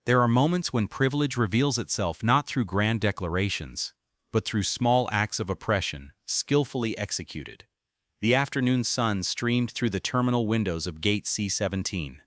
There are moments when privilege reveals itself not through grand declarations, but through small acts of oppression, skillfully executed. The afternoon sun streamed through the terminal windows of Gate C-17.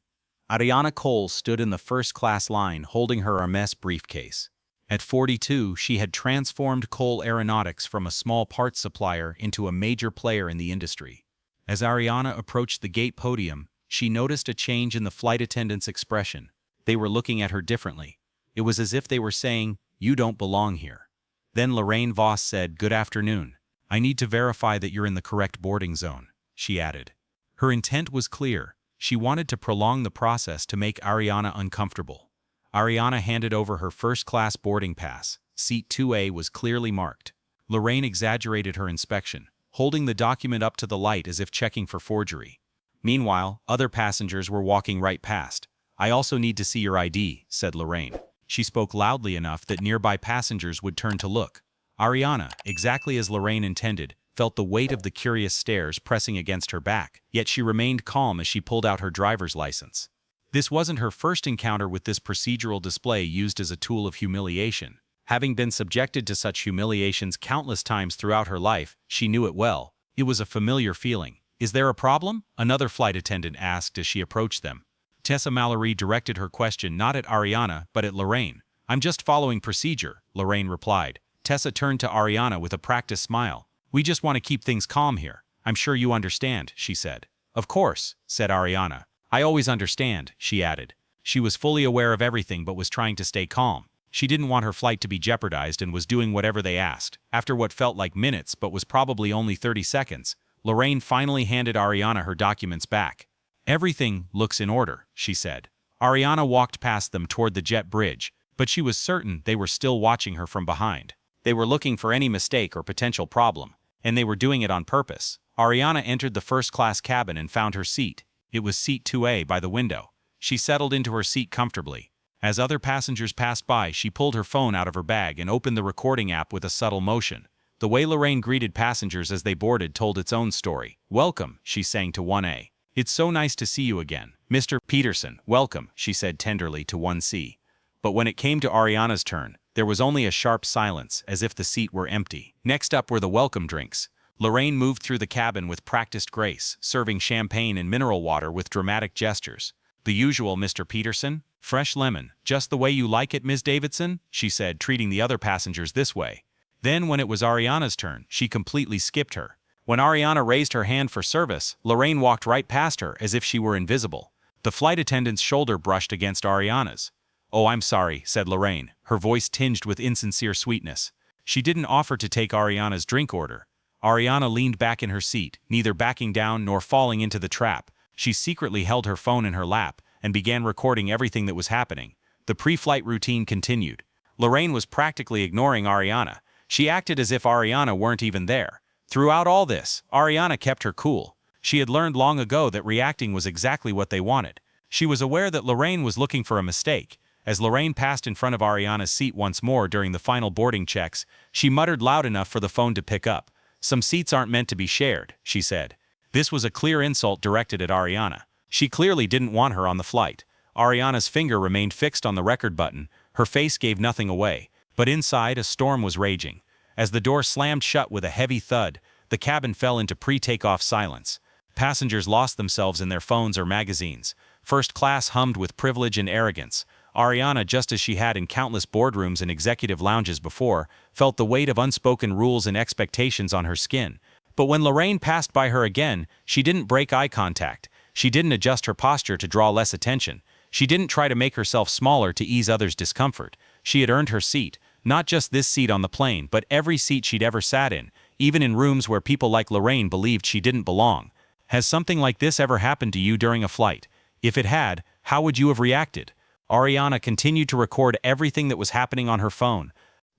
Ariana Cole stood in the first-class line holding her Hermes briefcase. At 42, she had transformed Cole Aeronautics from a small parts supplier into a major player in the industry. As Ariana approached the gate podium, she noticed a change in the flight attendants' expression. They were looking at her differently. It was as if they were saying, "You don't belong here." Then Lorraine Voss said, "Good afternoon. I need to verify that you're in the correct boarding zone," she added. Her intent was clear. She wanted to prolong the process to make Ariana uncomfortable. Ariana handed over her first-class boarding pass. Seat 2A was clearly marked. Lorraine exaggerated her inspection, holding the document up to the light as if checking for forgery. Meanwhile, other passengers were walking right past. "I also need to see your ID," said Lorraine. She spoke loudly enough that nearby passengers would turn to look. Ariana, exactly as Lorraine intended, felt the weight of the curious stares pressing against her back, yet she remained calm as she pulled out her driver's license. This wasn't her first encounter with this procedural display used as a tool of humiliation. Having been subjected to such humiliations countless times throughout her life, she knew it well. It was a familiar feeling. "Is there a problem?" another flight attendant asked as she approached them. Tessa Mallory directed her question not at Ariana but at Lorraine. "I'm just following procedure," Lorraine replied. Tessa turned to Ariana with a practiced smile. "We just want to keep things calm here. I'm sure you understand," she said. "Of course," said Ariana. "I always understand," she added. She was fully aware of everything but was trying to stay calm. She didn't want her flight to be jeopardized and was doing whatever they asked. After what felt like minutes but was probably only 30 seconds, Lorraine finally handed Ariana her documents back. "Everything looks in order," she said. Ariana walked past them toward the jet bridge, but she was certain they were still watching her from behind. They were looking for any mistake or potential problem, and they were doing it on purpose. Ariana entered the first-class cabin and found her seat. It was seat 2A by the window. She settled into her seat comfortably. As other passengers passed by, she pulled her phone out of her bag and opened the recording app with a subtle motion. The way Lorraine greeted passengers as they boarded told its own story. "Welcome," she sang to 1A. "It's so nice to see you again. Mr. Peterson, welcome," she said tenderly to 1C. But when it came to Ariana's turn, there was only a sharp silence, as if the seat were empty. Next up were the welcome drinks. Lorraine moved through the cabin with practiced grace, serving champagne and mineral water with dramatic gestures. "The usual, Mr. Peterson. Fresh lemon, just the way you like it, Ms. Davidson," she said, treating the other passengers this way. Then, when it was Ariana's turn, she completely skipped her. When Ariana raised her hand for service, Lorraine walked right past her as if she were invisible. The flight attendant's shoulder brushed against Ariana's. "Oh, I'm sorry," said Lorraine, her voice tinged with insincere sweetness. She didn't offer to take Ariana's drink order. Ariana leaned back in her seat, neither backing down nor falling into the trap. She secretly held her phone in her lap and began recording everything that was happening. The pre-flight routine continued. Lorraine was practically ignoring Ariana. She acted as if Ariana weren't even there. Throughout all this, Ariana kept her cool. She had learned long ago that reacting was exactly what they wanted. She was aware that Lorraine was looking for a mistake. As Lorraine passed in front of Ariana's seat once more during the final boarding checks, she muttered loud enough for the phone to pick up. "Some seats aren't meant to be shared," she said. This was a clear insult directed at Ariana. She clearly didn't want her on the flight. Ariana's finger remained fixed on the record button. Her face gave nothing away. But inside, a storm was raging. As the door slammed shut with a heavy thud, the cabin fell into pre-takeoff silence. Passengers lost themselves in their phones or magazines. First class hummed with privilege and arrogance. Ariana, just as she had in countless boardrooms and executive lounges before, felt the weight of unspoken rules and expectations on her skin. But when Lorraine passed by her again, she didn't break eye contact. She didn't adjust her posture to draw less attention. She didn't try to make herself smaller to ease others' discomfort. She had earned her seat, not just this seat on the plane, but every seat she'd ever sat in, even in rooms where people like Lorraine believed she didn't belong. Has something like this ever happened to you during a flight? If it had, how would you have reacted? Ariana continued to record everything that was happening on her phone.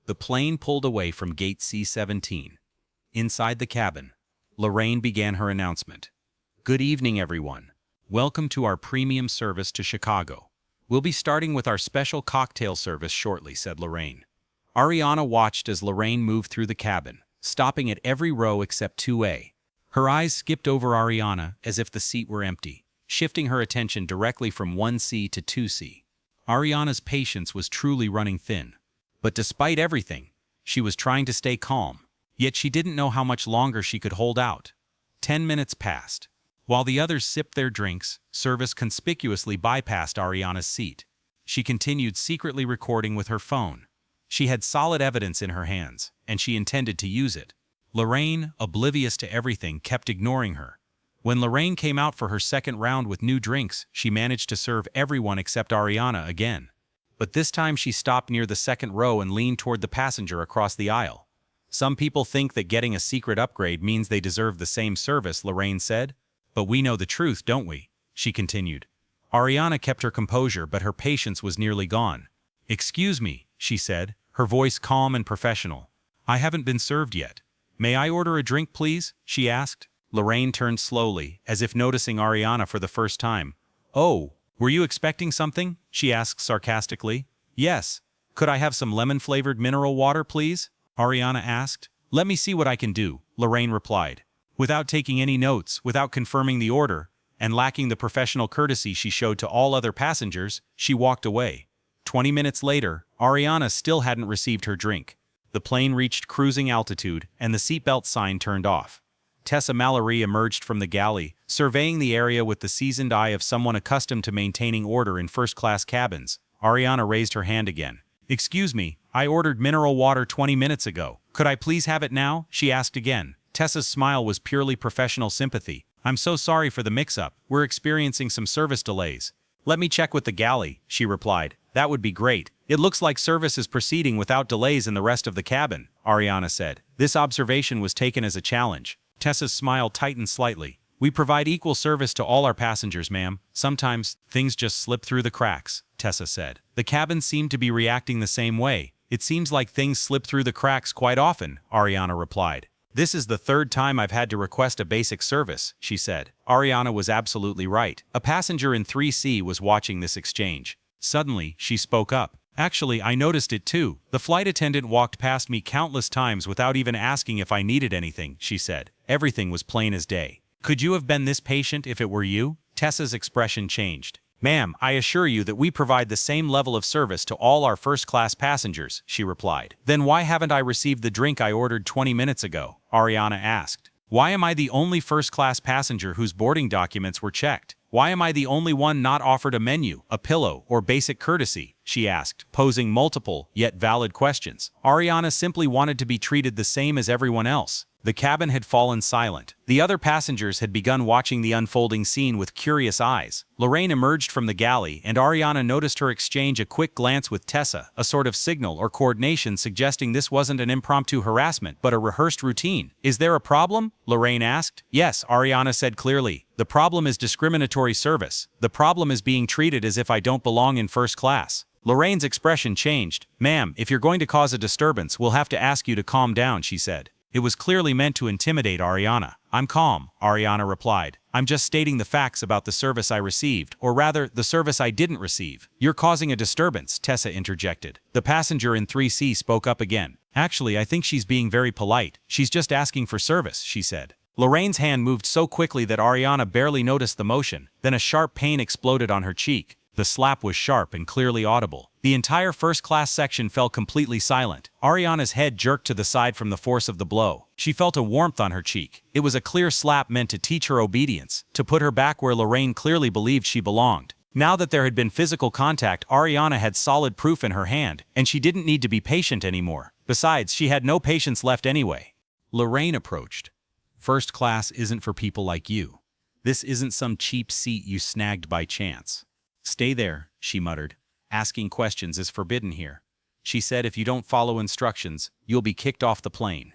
The plane pulled away from gate C-17. Inside the cabin, Lorraine began her announcement. "Good evening, everyone. Welcome to our premium service to Chicago. We'll be starting with our special cocktail service shortly," said Lorraine. Ariana watched as Lorraine moved through the cabin, stopping at every row except 2A. Her eyes skipped over Ariana as if the seat were empty, shifting her attention directly from 1C to 2C. Ariana's patience was truly running thin. But despite everything, she was trying to stay calm. Yet she didn't know how much longer she could hold out. 10 minutes passed. While the others sipped their drinks, service conspicuously bypassed Ariana's seat. She continued secretly recording with her phone. She had solid evidence in her hands, and she intended to use it. Lorraine, oblivious to everything, kept ignoring her. When Lorraine came out for her second round with new drinks, she managed to serve everyone except Ariana again. But this time she stopped near the second row and leaned toward the passenger across the aisle. Some people think that getting a secret upgrade means they deserve the same service, Lorraine said. But we know the truth, don't we? She continued. Ariana kept her composure, but her patience was nearly gone. Excuse me, she said, her voice calm and professional. I haven't been served yet. May I order a drink, please? She asked. Lorraine turned slowly, as if noticing Ariana for the first time. Oh, were you expecting something? She asked sarcastically. Yes. Could I have some lemon-flavored mineral water, please? Ariana asked. Let me see what I can do, Lorraine replied. Without taking any notes, without confirming the order, and lacking the professional courtesy she showed to all other passengers, she walked away. 20 minutes later, Ariana still hadn't received her drink. The plane reached cruising altitude, and the seatbelt sign turned off. Tessa Mallory emerged from the galley, surveying the area with the seasoned eye of someone accustomed to maintaining order in first-class cabins. Ariana raised her hand again. Excuse me, I ordered mineral water 20 minutes ago. Could I please have it now? She asked again. Tessa's smile was purely professional sympathy. I'm so sorry for the mix-up. We're experiencing some service delays. Let me check with the galley, she replied. That would be great. It looks like service is proceeding without delays in the rest of the cabin, Ariana said. This observation was taken as a challenge. Tessa's smile tightened slightly. We provide equal service to all our passengers, ma'am. Sometimes, things just slip through the cracks, Tessa said. The cabin seemed to be reacting the same way. It seems like things slip through the cracks quite often, Ariana replied. This is the third time I've had to request a basic service, she said. Ariana was absolutely right. A passenger in 3C was watching this exchange. Suddenly, she spoke up. Actually, I noticed it too. The flight attendant walked past me countless times without even asking if I needed anything, she said. Everything was plain as day. Could you have been this patient if it were you? Tessa's expression changed. Ma'am, I assure you that we provide the same level of service to all our first-class passengers, she replied. Then why haven't I received the drink I ordered 20 minutes ago? Ariana asked. Why am I the only first-class passenger whose boarding documents were checked? Why am I the only one not offered a menu, a pillow, or basic courtesy? She asked, posing multiple, yet valid questions. Ariana simply wanted to be treated the same as everyone else. The cabin had fallen silent. The other passengers had begun watching the unfolding scene with curious eyes. Lorraine emerged from the galley, and Ariana noticed her exchange a quick glance with Tessa, a sort of signal or coordination suggesting this wasn't an impromptu harassment but a rehearsed routine. Is there a problem? Lorraine asked. Yes, Ariana said clearly. The problem is discriminatory service. The problem is being treated as if I don't belong in first class. Lorraine's expression changed. Ma'am, if you're going to cause a disturbance, we'll have to ask you to calm down, she said. It was clearly meant to intimidate Ariana. I'm calm, Ariana replied. I'm just stating the facts about the service I received, or rather, the service I didn't receive. You're causing a disturbance, Tessa interjected. The passenger in 3C spoke up again. Actually, I think she's being very polite. She's just asking for service, she said. Lorraine's hand moved so quickly that Ariana barely noticed the motion. Then a sharp pain exploded on her cheek. The slap was sharp and clearly audible. The entire first-class section fell completely silent. Ariana's head jerked to the side from the force of the blow. She felt a warmth on her cheek. It was a clear slap meant to teach her obedience, to put her back where Lorraine clearly believed she belonged. Now that there had been physical contact, Ariana had solid proof in her hand, and she didn't need to be patient anymore. Besides, she had no patience left anyway. Lorraine approached. First class isn't for people like you. This isn't some cheap seat you snagged by chance. Stay there, she muttered. Asking questions is forbidden here. She said if you don't follow instructions, you'll be kicked off the plane.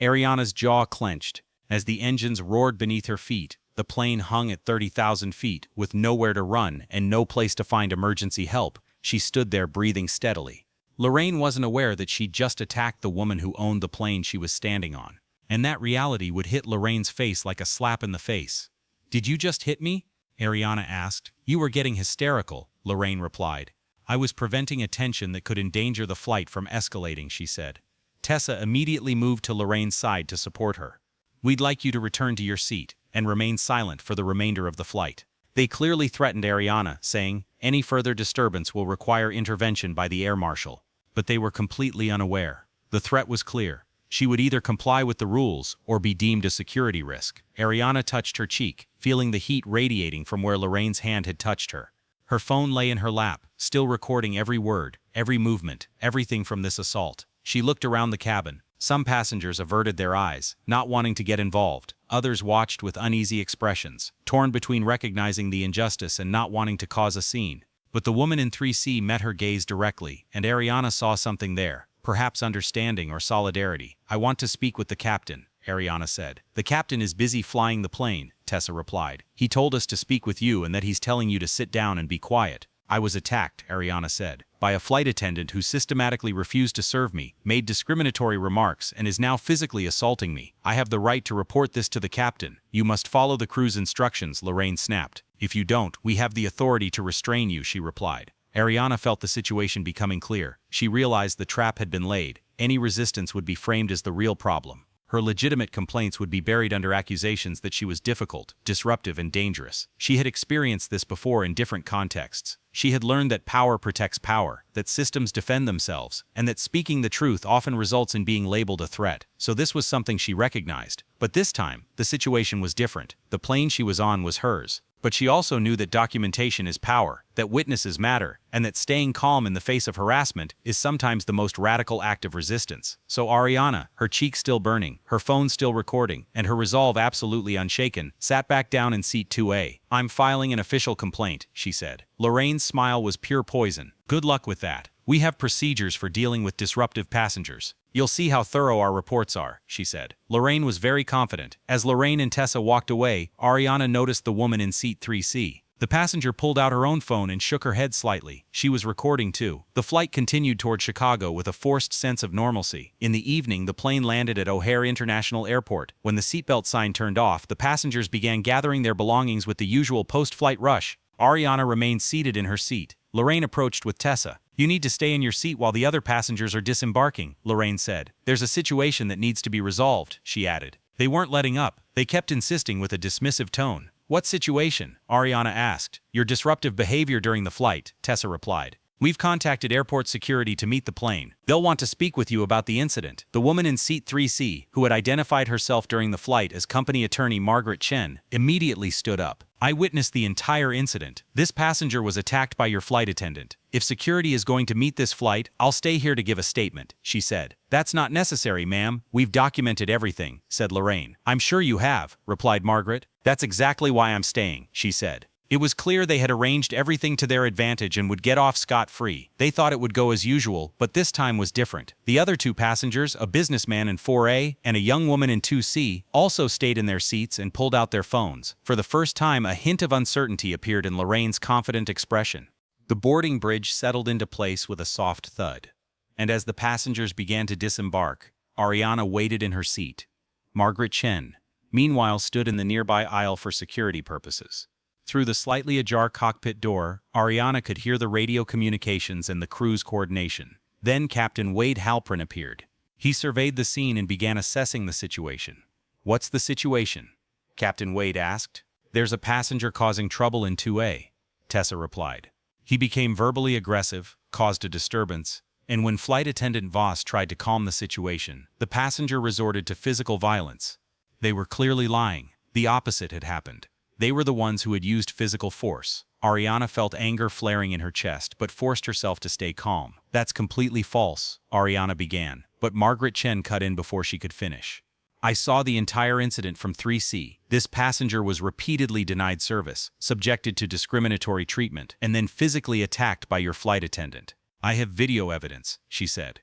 Ariana's jaw clenched. As the engines roared beneath her feet, the plane hung at 30,000 feet, with nowhere to run and no place to find emergency help. She stood there breathing steadily. Lorraine wasn't aware that she'd just attacked the woman who owned the plane she was standing on. And that reality would hit Lorraine's face like a slap in the face. Did you just hit me? Ariana asked. You were getting hysterical, Lorraine replied. I was preventing a tension that could endanger the flight from escalating, she said. Tessa immediately moved to Lorraine's side to support her. We'd like you to return to your seat and remain silent for the remainder of the flight. They clearly threatened Ariana, saying, Any further disturbance will require intervention by the air marshal. But they were completely unaware. The threat was clear. She would either comply with the rules or be deemed a security risk. Ariana touched her cheek, feeling the heat radiating from where Lorraine's hand had touched her. Her phone lay in her lap, still recording every word, every movement, everything from this assault. She looked around the cabin. Some passengers averted their eyes, not wanting to get involved. Others watched with uneasy expressions, torn between recognizing the injustice and not wanting to cause a scene. But the woman in 3C met her gaze directly, and Ariana saw something there. Perhaps understanding or solidarity. "I want to speak with the captain," Ariana said. "The captain is busy flying the plane," Tessa replied. "He told us to speak with you and that he's telling you to sit down and be quiet." "I was attacked," Ariana said, "by a flight attendant who systematically refused to serve me, made discriminatory remarks, and is now physically assaulting me. I have the right to report this to the captain." "You must follow the crew's instructions," Lorraine snapped. "If you don't, we have the authority to restrain you," she replied. Ariana felt the situation becoming clear. She realized the trap had been laid. Any resistance would be framed as the real problem. Her legitimate complaints would be buried under accusations that she was difficult, disruptive, and dangerous. She had experienced this before in different contexts. She had learned that power protects power, that systems defend themselves, and that speaking the truth often results in being labeled a threat. So this was something she recognized. But this time, the situation was different. The plane she was on was hers. But she also knew that documentation is power, that witnesses matter, and that staying calm in the face of harassment is sometimes the most radical act of resistance. So Ariana, her cheeks still burning, her phone still recording, and her resolve absolutely unshaken, sat back down in seat 2A. "I'm filing an official complaint," she said. Lorraine's smile was pure poison. "Good luck with that. We have procedures for dealing with disruptive passengers. You'll see how thorough our reports are," she said. Lorraine was very confident. As Lorraine and Tessa walked away, Ariana noticed the woman in seat 3C. The passenger pulled out her own phone and shook her head slightly. She was recording too. The flight continued toward Chicago with a forced sense of normalcy. In the evening, the plane landed at O'Hare International Airport. When the seatbelt sign turned off, the passengers began gathering their belongings with the usual post-flight rush. Ariana remained seated in her seat. Lorraine approached with Tessa. "You need to stay in your seat while the other passengers are disembarking," Lorraine said. "There's a situation that needs to be resolved," she added. They weren't letting up. They kept insisting with a dismissive tone. "What situation?" Ariana asked. "Your disruptive behavior during the flight," Tessa replied. "We've contacted airport security to meet the plane. They'll want to speak with you about the incident." The woman in seat 3C, who had identified herself during the flight as company attorney Margaret Chen, immediately stood up. "I witnessed the entire incident. This passenger was attacked by your flight attendant. If security is going to meet this flight, I'll stay here to give a statement," she said. "That's not necessary, ma'am. We've documented everything," said Lorraine. "I'm sure you have," replied Margaret. "That's exactly why I'm staying," she said. It was clear they had arranged everything to their advantage and would get off scot-free. They thought it would go as usual, but this time was different. The other two passengers, a businessman in 4A and a young woman in 2C, also stayed in their seats and pulled out their phones. For the first time, a hint of uncertainty appeared in Lorraine's confident expression. The boarding bridge settled into place with a soft thud. And as the passengers began to disembark, Ariana waited in her seat. Margaret Chen, meanwhile, stood in the nearby aisle for security purposes. Through the slightly ajar cockpit door, Ariana could hear the radio communications and the crew's coordination. Then Captain Wade Halpern appeared. He surveyed the scene and began assessing the situation. "What's the situation?" Captain Wade asked. "There's a passenger causing trouble in 2A," Tessa replied. "He became verbally aggressive, caused a disturbance, and when flight attendant Voss tried to calm the situation, the passenger resorted to physical violence." They were clearly lying. The opposite had happened. They were the ones who had used physical force. Ariana felt anger flaring in her chest, but forced herself to stay calm. "That's completely false," Ariana began, but Margaret Chen cut in before she could finish. "I saw the entire incident from 3C. This passenger was repeatedly denied service, subjected to discriminatory treatment, and then physically attacked by your flight attendant. I have video evidence," she said.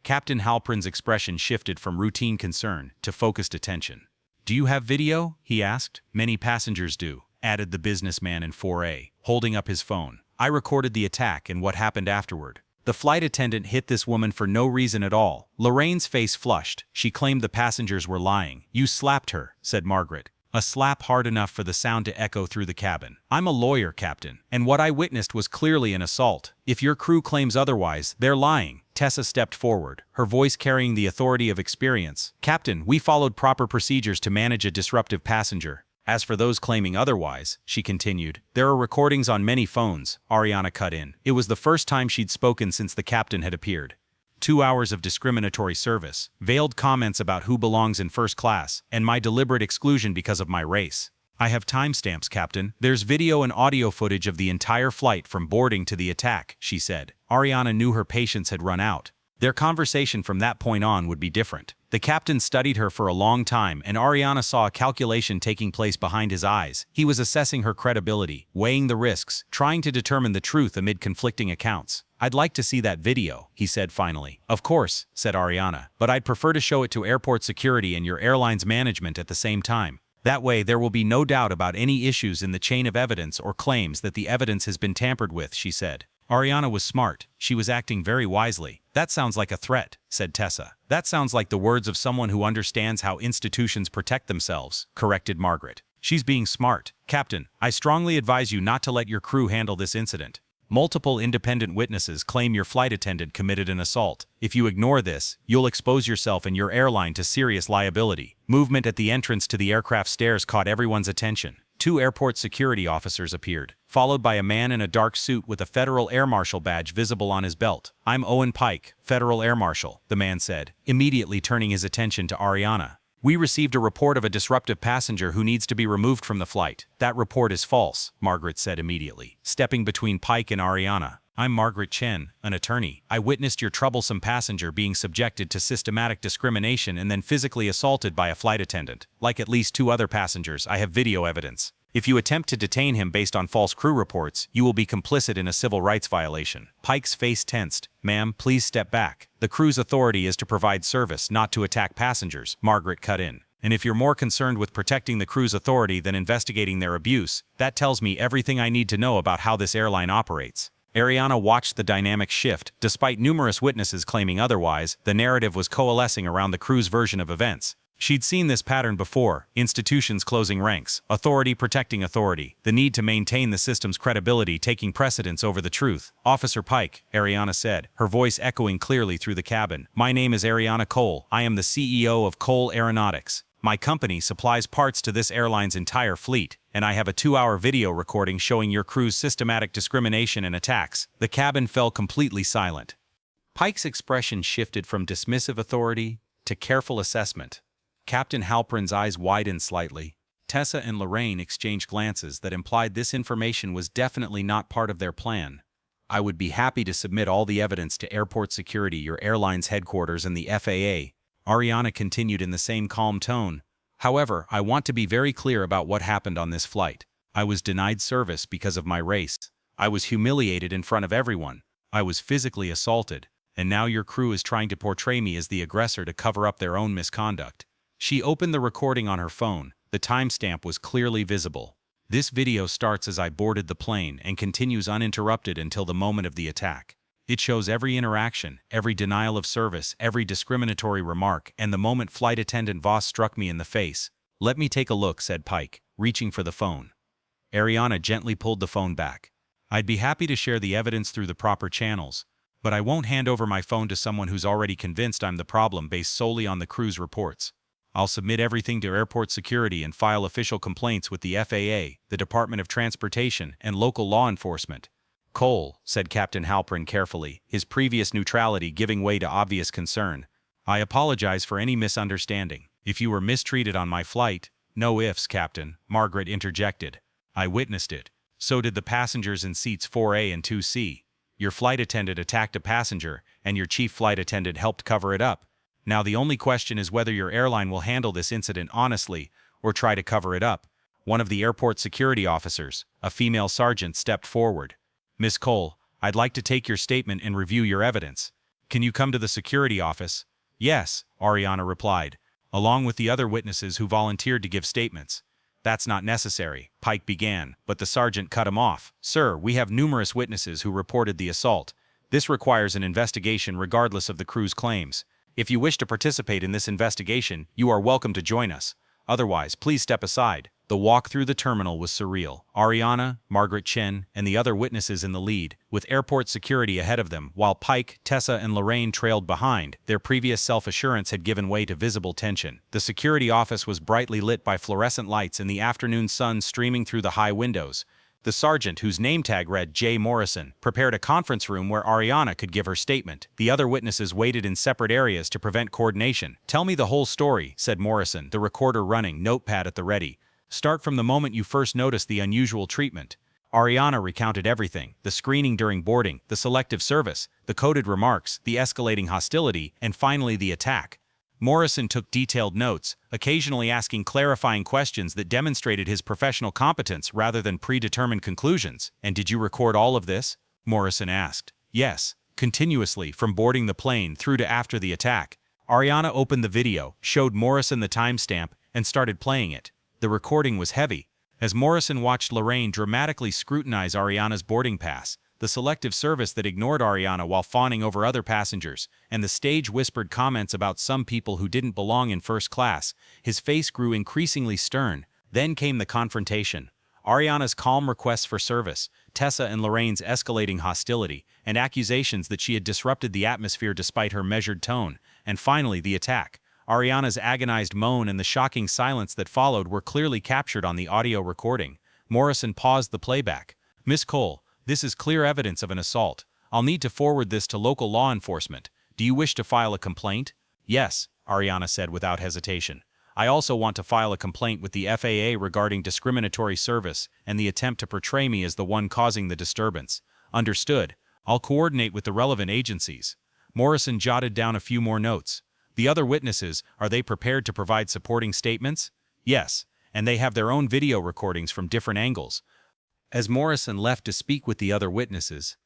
Captain Halpern's expression shifted from routine concern to focused attention. "Do you have video?" he asked. "Many passengers do," added the businessman in 4A, holding up his phone. "I recorded the attack and what happened afterward. The flight attendant hit this woman for no reason at all." Lorraine's face flushed. She claimed the passengers were lying. "You slapped her," said Margaret. A slap hard enough for the sound to echo through the cabin. "I'm a lawyer, Captain, and what I witnessed was clearly an assault. If your crew claims otherwise, they're lying." Tessa stepped forward, her voice carrying the authority of experience. "Captain, we followed proper procedures to manage a disruptive passenger. As for those claiming otherwise, she continued, there are recordings on many phones, Ariana cut in. It was the first time she'd spoken since the captain had appeared. 2 hours of discriminatory service, veiled comments about who belongs in first class, and my deliberate exclusion because of my race. I have timestamps, Captain. There's video and audio footage of the entire flight from boarding to the attack, she said. Ariana knew her patience had run out. Their conversation from that point on would be different. The captain studied her for a long time, and Ariana saw a calculation taking place behind his eyes. He was assessing her credibility, weighing the risks, trying to determine the truth amid conflicting accounts. I'd like to see that video, he said finally. Of course, said Ariana, but I'd prefer to show it to airport security and your airline's management at the same time. That way there will be no doubt about any issues in the chain of evidence or claims that the evidence has been tampered with, she said. Ariana was smart. She was acting very wisely. That sounds like a threat, said Tessa. That sounds like the words of someone who understands how institutions protect themselves, corrected Margaret. She's being smart. Captain, I strongly advise you not to let your crew handle this incident. Multiple independent witnesses claim your flight attendant committed an assault. If you ignore this, you'll expose yourself and your airline to serious liability. Movement at the entrance to the aircraft stairs caught everyone's attention. 2 airport security officers appeared, followed by a man in a dark suit with a Federal Air Marshal badge visible on his belt. I'm Owen Pike, Federal Air Marshal, the man said, immediately turning his attention to Ariana. We received a report of a disruptive passenger who needs to be removed from the flight. That report is false, Margaret said immediately, stepping between Pike and Ariana. I'm Margaret Chen, an attorney. I witnessed your troublesome passenger being subjected to systematic discrimination and then physically assaulted by a flight attendant. Like at least 2 other passengers, I have video evidence. If you attempt to detain him based on false crew reports, you will be complicit in a civil rights violation. Pike's face tensed. Ma'am, please step back. The crew's authority is to provide service, not to attack passengers, Margaret cut in. And if you're more concerned with protecting the crew's authority than investigating their abuse, that tells me everything I need to know about how this airline operates. Ariana watched the dynamic shift. Despite numerous witnesses claiming otherwise, the narrative was coalescing around the crew's version of events. She'd seen this pattern before, institutions closing ranks, authority protecting authority, the need to maintain the system's credibility taking precedence over the truth. Officer Pike, Ariana said, her voice echoing clearly through the cabin. My name is Ariana Cole. I am the CEO of Cole Aeronautics. My company supplies parts to this airline's entire fleet, and I have a 2-hour video recording showing your crew's systematic discrimination and attacks. The cabin fell completely silent. Pike's expression shifted from dismissive authority to careful assessment. Captain Halpern's eyes widened slightly. Tessa and Lorraine exchanged glances that implied this information was definitely not part of their plan. I would be happy to submit all the evidence to airport security, your airline's headquarters, and the FAA. Ariana continued in the same calm tone. However, I want to be very clear about what happened on this flight. I was denied service because of my race. I was humiliated in front of everyone. I was physically assaulted. And now your crew is trying to portray me as the aggressor to cover up their own misconduct. She opened the recording on her phone. The timestamp was clearly visible. This video starts as I boarded the plane and continues uninterrupted until the moment of the attack. It shows every interaction, every denial of service, every discriminatory remark, and the moment flight attendant Voss struck me in the face. Let me take a look, said Pike, reaching for the phone. Ariana gently pulled the phone back. I'd be happy to share the evidence through the proper channels, but I won't hand over my phone to someone who's already convinced I'm the problem based solely on the crew's reports. I'll submit everything to airport security and file official complaints with the FAA, the Department of Transportation, and local law enforcement. Cole, said Captain Halpern carefully, his previous neutrality giving way to obvious concern. I apologize for any misunderstanding. If you were mistreated on my flight— No ifs, Captain, Margaret interjected. I witnessed it. So did the passengers in seats 4A and 2C. Your flight attendant attacked a passenger, and your chief flight attendant helped cover it up. Now the only question is whether your airline will handle this incident honestly or try to cover it up. One of the airport security officers, a female sergeant, stepped forward. Miss Cole, I'd like to take your statement and review your evidence. Can you come to the security office? Yes, Ariana replied, along with the other witnesses who volunteered to give statements. That's not necessary, Pike began, but the sergeant cut him off. Sir, we have numerous witnesses who reported the assault. This requires an investigation regardless of the crew's claims. If you wish to participate in this investigation, you are welcome to join us. Otherwise, please step aside. The walk through the terminal was surreal. Ariana, Margaret Chen, and the other witnesses in the lead, with airport security ahead of them, while Pike, Tessa, and Lorraine trailed behind. Their previous self-assurance had given way to visible tension. The security office was brightly lit by fluorescent lights and the afternoon sun streaming through the high windows. The sergeant, whose name tag read J. Morrison, prepared a conference room where Ariana could give her statement. The other witnesses waited in separate areas to prevent coordination. "Tell me the whole story," said Morrison, the recorder running, notepad at the ready. "Start from the moment you first noticed the unusual treatment." Ariana recounted everything: the screening during boarding, the selective service, the coded remarks, the escalating hostility, and finally the attack. Morrison took detailed notes, occasionally asking clarifying questions that demonstrated his professional competence rather than predetermined conclusions. "And did you record all of this?" Morrison asked. "Yes, continuously, from boarding the plane through to after the attack." Ariana opened the video, showed Morrison the timestamp, and started playing it. The recording was heavy. As Morrison watched Lorraine dramatically scrutinize Ariana's boarding pass, the selective service that ignored Ariana while fawning over other passengers, and the stage-whispered comments about some people who didn't belong in first class, his face grew increasingly stern. Then came the confrontation. Ariana's calm requests for service, Tessa and Lorraine's escalating hostility, and accusations that she had disrupted the atmosphere despite her measured tone, and finally the attack. Ariana's agonized moan and the shocking silence that followed were clearly captured on the audio recording. Morrison paused the playback. "Miss Cole, this is clear evidence of an assault. I'll need to forward this to local law enforcement. Do you wish to file a complaint?" "Yes," Ariana said without hesitation. "I also want to file a complaint with the FAA regarding discriminatory service and the attempt to portray me as the one causing the disturbance." "Understood. I'll coordinate with the relevant agencies." Morrison jotted down a few more notes. "The other witnesses, are they prepared to provide supporting statements?" "Yes, and they have their own video recordings from different angles." As Morrison left to speak with the other witnesses,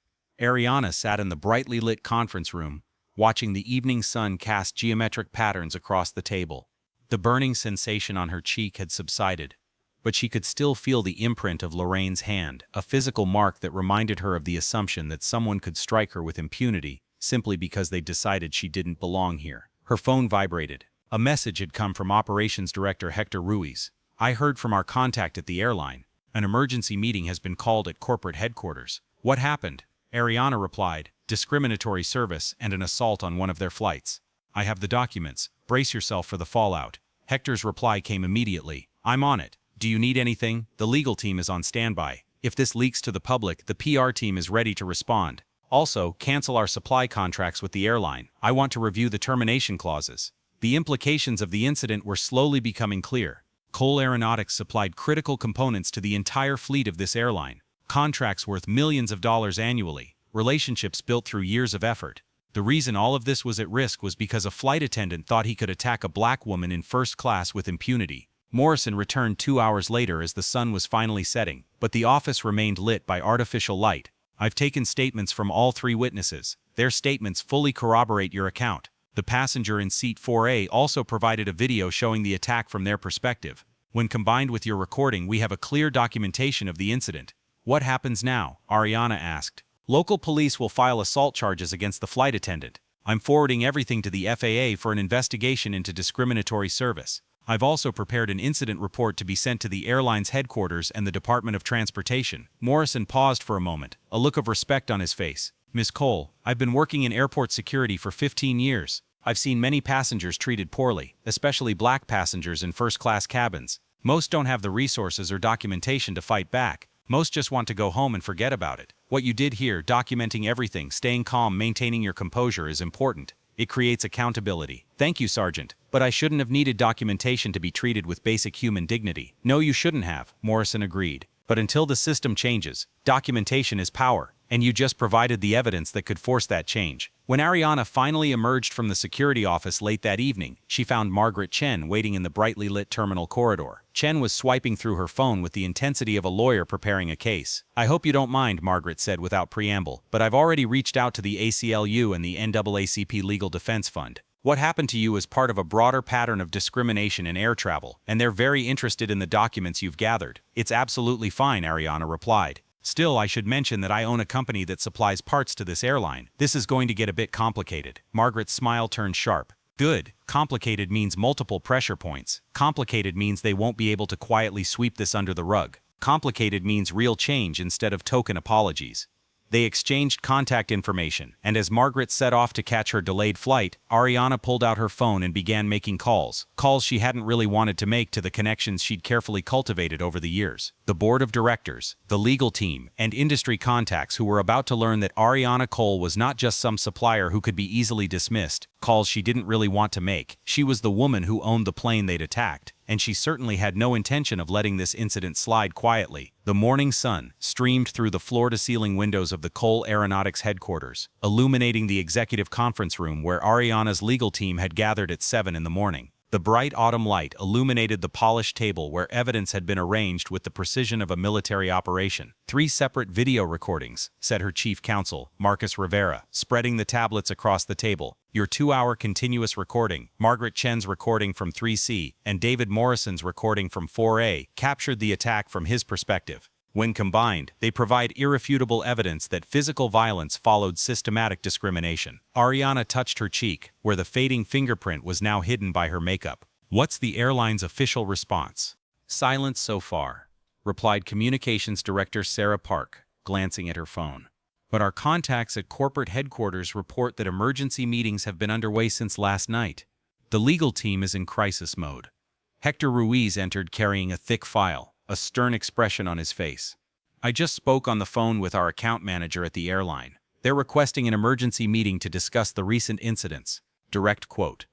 Ariana sat in the brightly lit conference room, watching the evening sun cast geometric patterns across the table. The burning sensation on her cheek had subsided, but she could still feel the imprint of Lorraine's hand, a physical mark that reminded her of the assumption that someone could strike her with impunity simply because they decided she didn't belong here. Her phone vibrated. A message had come from Operations Director Hector Ruiz. "I heard from our contact at the airline. An emergency meeting has been called at corporate headquarters." "What happened?" Ariana replied, "Discriminatory service and an assault on one of their flights." "I have the documents. Brace yourself for the fallout." Hector's reply came immediately. "I'm on it. Do you need anything? The legal team is on standby. If this leaks to the public, the PR team is ready to respond. Also, cancel our supply contracts with the airline. I want to review the termination clauses." The implications of the incident were slowly becoming clear. Cole Aeronautics supplied critical components to the entire fleet of this airline. Contracts worth millions of dollars annually. Relationships built through years of effort. The reason all of this was at risk was because a flight attendant thought he could attack a black woman in first class with impunity. Morrison returned 2 hours later as the sun was finally setting, but the office remained lit by artificial light. "I've taken statements from all 3 witnesses. Their statements fully corroborate your account." The passenger in seat 4A also provided a video showing the attack from their perspective. "When combined with your recording, we have a clear documentation of the incident." "What happens now?" Ariana asked. "Local police will file assault charges against the flight attendant. I'm forwarding everything to the FAA for an investigation into discriminatory service. I've also prepared an incident report to be sent to the airline's headquarters and the Department of Transportation." Morrison paused for a moment, a look of respect on his face. "Ms. Cole, I've been working in airport security for 15 years. I've seen many passengers treated poorly, especially black passengers in first-class cabins. Most don't have the resources or documentation to fight back. Most just want to go home and forget about it. What you did here, documenting everything, staying calm, maintaining your composure, is important. It creates accountability." "Thank you, Sergeant. But I shouldn't have needed documentation to be treated with basic human dignity." "No, you shouldn't have," Morrison agreed. "But until the system changes, documentation is power, and you just provided the evidence that could force that change." When Ariana finally emerged from the security office late that evening, she found Margaret Chen waiting in the brightly lit terminal corridor. Chen was swiping through her phone with the intensity of a lawyer preparing a case. "I hope you don't mind," Margaret said without preamble, "but I've already reached out to the ACLU and the NAACP Legal Defense Fund. What happened to you is part of a broader pattern of discrimination in air travel, and they're very interested in the documents you've gathered." "It's absolutely fine," Ariana replied. "Still, I should mention that I own a company that supplies parts to this airline. This is going to get a bit complicated." Margaret's smile turned sharp. Good. Complicated means multiple pressure points. Complicated means they won't be able to quietly sweep this under the rug. Complicated means real change instead of token apologies. They exchanged contact information, and as Margaret set off to catch her delayed flight, Ariana pulled out her phone and began making calls. Calls she hadn't really wanted to make to the connections she'd carefully cultivated over the years. The board of directors, the legal team, and industry contacts who were about to learn that Ariana Cole was not just some supplier who could be easily dismissed. Calls she didn't really want to make. She was the woman who owned the plane they'd attacked, and she certainly had no intention of letting this incident slide quietly. The morning sun streamed through the floor-to-ceiling windows of the Cole Aeronautics headquarters, illuminating the executive conference room where Ariana's legal team had gathered at 7 in the morning. The bright autumn light illuminated the polished table where evidence had been arranged with the precision of a military operation. 3 separate video recordings, said her chief counsel, Marcus Rivera, spreading the tablets across the table. Your 2-hour continuous recording, Margaret Chen's recording from 3C, and David Morrison's recording from 4A, captured the attack from his perspective. When combined, they provide irrefutable evidence that physical violence followed systematic discrimination. Ariana touched her cheek, where the fading fingerprint was now hidden by her makeup. What's the airline's official response? Silence so far, replied Communications Director Sarah Park, glancing at her phone. But our contacts at corporate headquarters report that emergency meetings have been underway since last night. The legal team is in crisis mode. Hector Ruiz entered carrying a thick file, a stern expression on his face. I just spoke on the phone with our account manager at the airline. They're requesting an emergency meeting to discuss the recent incidents. Direct quote.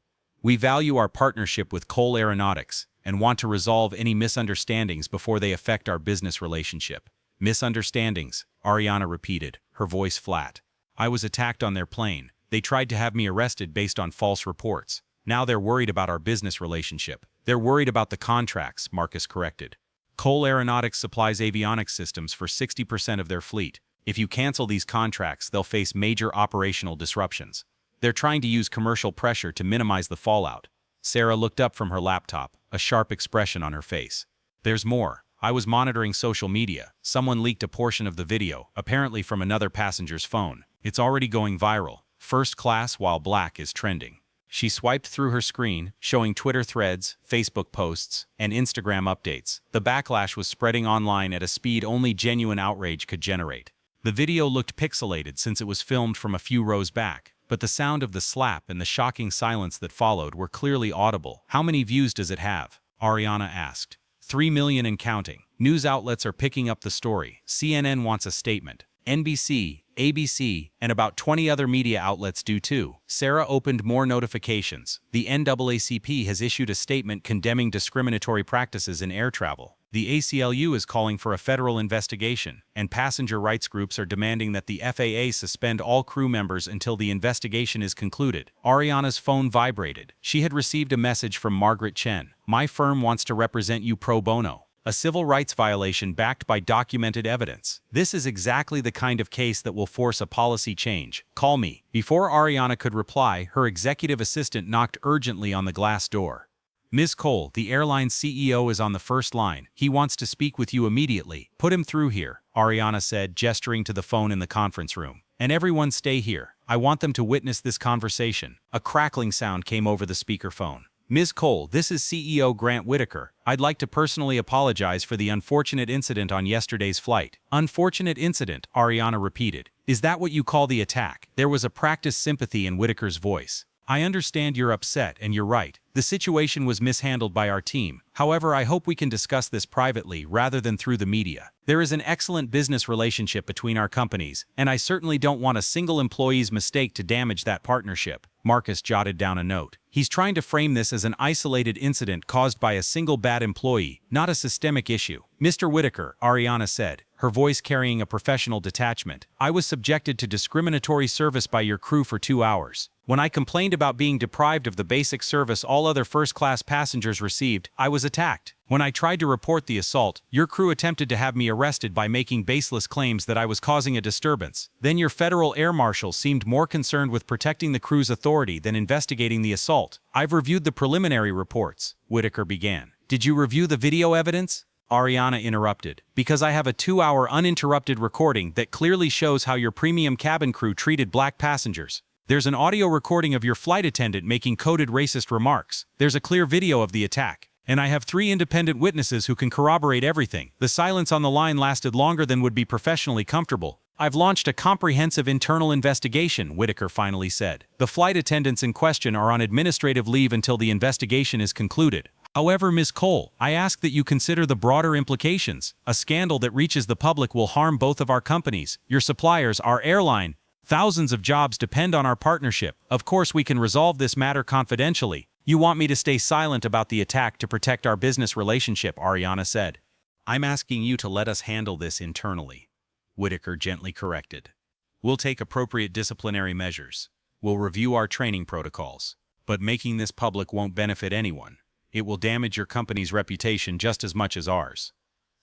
We value our partnership with Cole Aeronautics and want to resolve any misunderstandings before they affect our business relationship. Misunderstandings, Ariana repeated, her voice flat. I was attacked on their plane. They tried to have me arrested based on false reports. Now they're worried about our business relationship. They're worried about the contracts, Marcus corrected. Cole Aeronautics supplies avionics systems for 60% of their fleet. If you cancel these contracts, they'll face major operational disruptions. They're trying to use commercial pressure to minimize the fallout. Sarah looked up from her laptop, a sharp expression on her face. There's more. I was monitoring social media. Someone leaked a portion of the video, apparently from another passenger's phone. It's already going viral. First class while black is trending. She swiped through her screen, showing Twitter threads, Facebook posts, and Instagram updates. The backlash was spreading online at a speed only genuine outrage could generate. The video looked pixelated since it was filmed from a few rows back, but the sound of the slap and the shocking silence that followed were clearly audible. How many views does it have? Ariana asked. 3 million and counting. News outlets are picking up the story. CNN wants a statement. NBC, ABC, and about 20 other media outlets do too. Sarah opened more notifications. The NAACP has issued a statement condemning discriminatory practices in air travel. The ACLU is calling for a federal investigation, and passenger rights groups are demanding that the FAA suspend all crew members until the investigation is concluded. Ariana's phone vibrated. She had received a message from Margaret Chen. My firm wants to represent you pro bono. A civil rights violation backed by documented evidence. This is exactly the kind of case that will force a policy change. Call me. Before Ariana could reply, her executive assistant knocked urgently on the glass door. Ms. Cole, the airline's CEO is on the first line. He wants to speak with you immediately. Put him through here, Ariana said, gesturing to the phone in the conference room. And everyone stay here. I want them to witness this conversation. A crackling sound came over the speakerphone. Ms. Cole, this is CEO Grant Whitaker. I'd like to personally apologize for the unfortunate incident on yesterday's flight. Unfortunate incident, Ariana repeated. Is that what you call the attack? There was a practiced sympathy in Whitaker's voice. I understand you're upset, and you're right. The situation was mishandled by our team. However, I hope we can discuss this privately rather than through the media. There is an excellent business relationship between our companies, and I certainly don't want a single employee's mistake to damage that partnership. Marcus jotted down a note. He's trying to frame this as an isolated incident caused by a single bad employee, not a systemic issue. Mr. Whitaker, Ariana said, her voice carrying a professional detachment. I was subjected to discriminatory service by your crew for 2 hours. When I complained about being deprived of the basic service all other first-class passengers received, I was attacked. When I tried to report the assault, your crew attempted to have me arrested by making baseless claims that I was causing a disturbance. Then your federal air marshal seemed more concerned with protecting the crew's authority than investigating the assault. I've reviewed the preliminary reports, Whitaker began. Did you review the video evidence? Ariana interrupted. Because I have a 2-hour uninterrupted recording that clearly shows how your premium cabin crew treated black passengers. There's an audio recording of your flight attendant making coded racist remarks. There's a clear video of the attack. And I have 3 independent witnesses who can corroborate everything. The silence on the line lasted longer than would be professionally comfortable. I've launched a comprehensive internal investigation, Whitaker finally said. The flight attendants in question are on administrative leave until the investigation is concluded. However, Ms. Cole, I ask that you consider the broader implications. A scandal that reaches the public will harm both of our companies, your suppliers, our airline. Thousands of jobs depend on our partnership. Of course, we can resolve this matter confidentially. You want me to stay silent about the attack to protect our business relationship, Ariana said. I'm asking you to let us handle this internally, Whitaker gently corrected. We'll take appropriate disciplinary measures. We'll review our training protocols. But making this public won't benefit anyone. It will damage your company's reputation just as much as ours.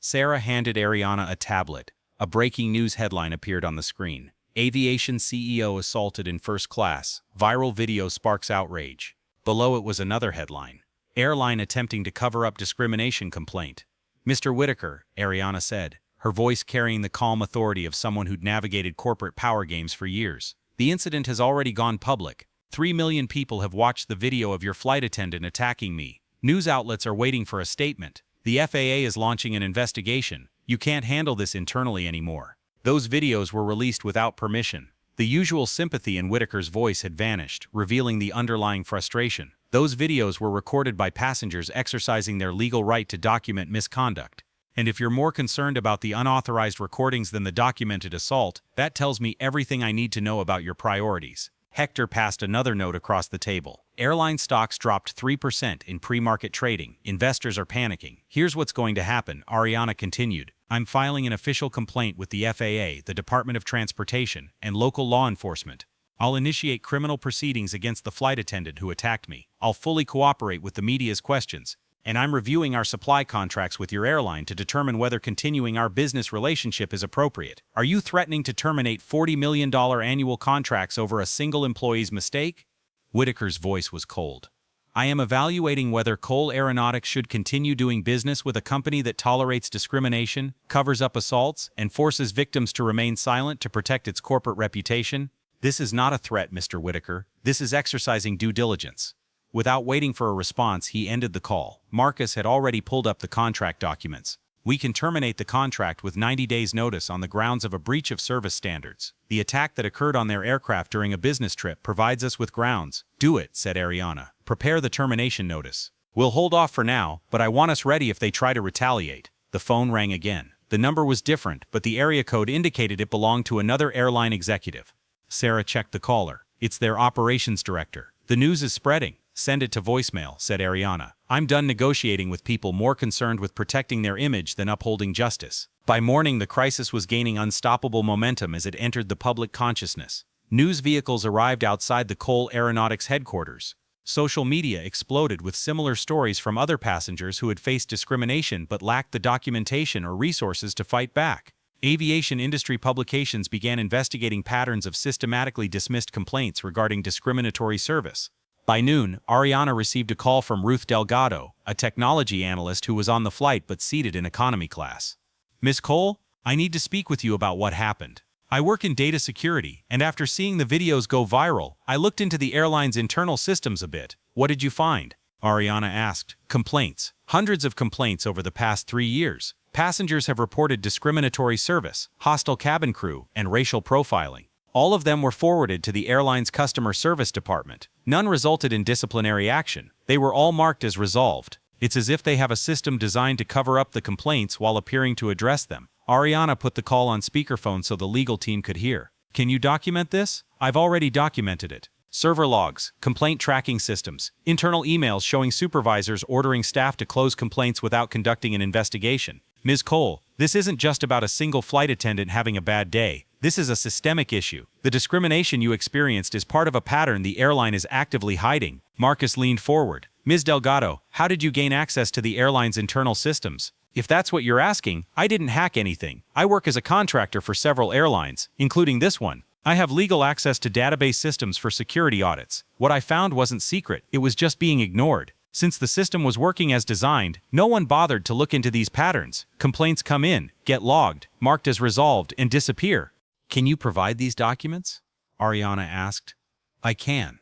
Sarah handed Ariana a tablet. A breaking news headline appeared on the screen. Aviation CEO assaulted in first class. Viral video sparks outrage. Below it was another headline. Airline attempting to cover up discrimination complaint. Mr. Whitaker, Ariana said, her voice carrying the calm authority of someone who'd navigated corporate power games for years. The incident has already gone public. 3 million people have watched the video of your flight attendant attacking me. News outlets are waiting for a statement. The FAA is launching an investigation. You can't handle this internally anymore. Those videos were released without permission. The usual sympathy in Whitaker's voice had vanished, revealing the underlying frustration. Those videos were recorded by passengers exercising their legal right to document misconduct. And if you're more concerned about the unauthorized recordings than the documented assault, that tells me everything I need to know about your priorities. Hector passed another note across the table. Airline stocks dropped 3% in pre-market trading. Investors are panicking. Here's what's going to happen, Ariana continued. I'm filing an official complaint with the FAA, the Department of Transportation, and local law enforcement. I'll initiate criminal proceedings against the flight attendant who attacked me. I'll fully cooperate with the media's questions. And I'm reviewing our supply contracts with your airline to determine whether continuing our business relationship is appropriate. Are you threatening to terminate $40 million annual contracts over a single employee's mistake? Whitaker's voice was cold. I am evaluating whether Cole Aeronautics should continue doing business with a company that tolerates discrimination, covers up assaults, and forces victims to remain silent to protect its corporate reputation. This is not a threat, Mr. Whitaker. This is exercising due diligence. Without waiting for a response, he ended the call. Marcus had already pulled up the contract documents. We can terminate the contract with 90 days' notice on the grounds of a breach of service standards. The attack that occurred on their aircraft during a business trip provides us with grounds. Do it, said Ariana. Prepare the termination notice. We'll hold off for now, but I want us ready if they try to retaliate. The phone rang again. The number was different, but the area code indicated it belonged to another airline executive. Sarah checked the caller. It's their operations director. The news is spreading. Send it to voicemail, said Ariana. I'm done negotiating with people more concerned with protecting their image than upholding justice. By morning, the crisis was gaining unstoppable momentum as it entered the public consciousness. News vehicles arrived outside the Cole Aeronautics headquarters. Social media exploded with similar stories from other passengers who had faced discrimination but lacked the documentation or resources to fight back. Aviation industry publications began investigating patterns of systematically dismissed complaints regarding discriminatory service. By noon, Ariana received a call from Ruth Delgado, a technology analyst who was on the flight but seated in economy class. Miss Cole, I need to speak with you about what happened. I work in data security, and after seeing the videos go viral, I looked into the airline's internal systems a bit. What did you find? Ariana asked. Complaints. Hundreds of complaints over the past 3 years. Passengers have reported discriminatory service, hostile cabin crew, and racial profiling. All of them were forwarded to the airline's customer service department. None resulted in disciplinary action. They were all marked as resolved. It's as if they have a system designed to cover up the complaints while appearing to address them. Ariana put the call on speakerphone so the legal team could hear. Can you document this? I've already documented it. Server logs, complaint tracking systems, internal emails showing supervisors ordering staff to close complaints without conducting an investigation. Ms. Cole, this isn't just about a single flight attendant having a bad day. This is a systemic issue. The discrimination you experienced is part of a pattern the airline is actively hiding. Marcus leaned forward. Ms. Delgado, how did you gain access to the airline's internal systems? If that's what you're asking, I didn't hack anything. I work as a contractor for several airlines, including this one. I have legal access to database systems for security audits. What I found wasn't secret, it was just being ignored. Since the system was working as designed, no one bothered to look into these patterns. Complaints come in, get logged, marked as resolved, and disappear. Can you provide these documents? Ariana asked. I can.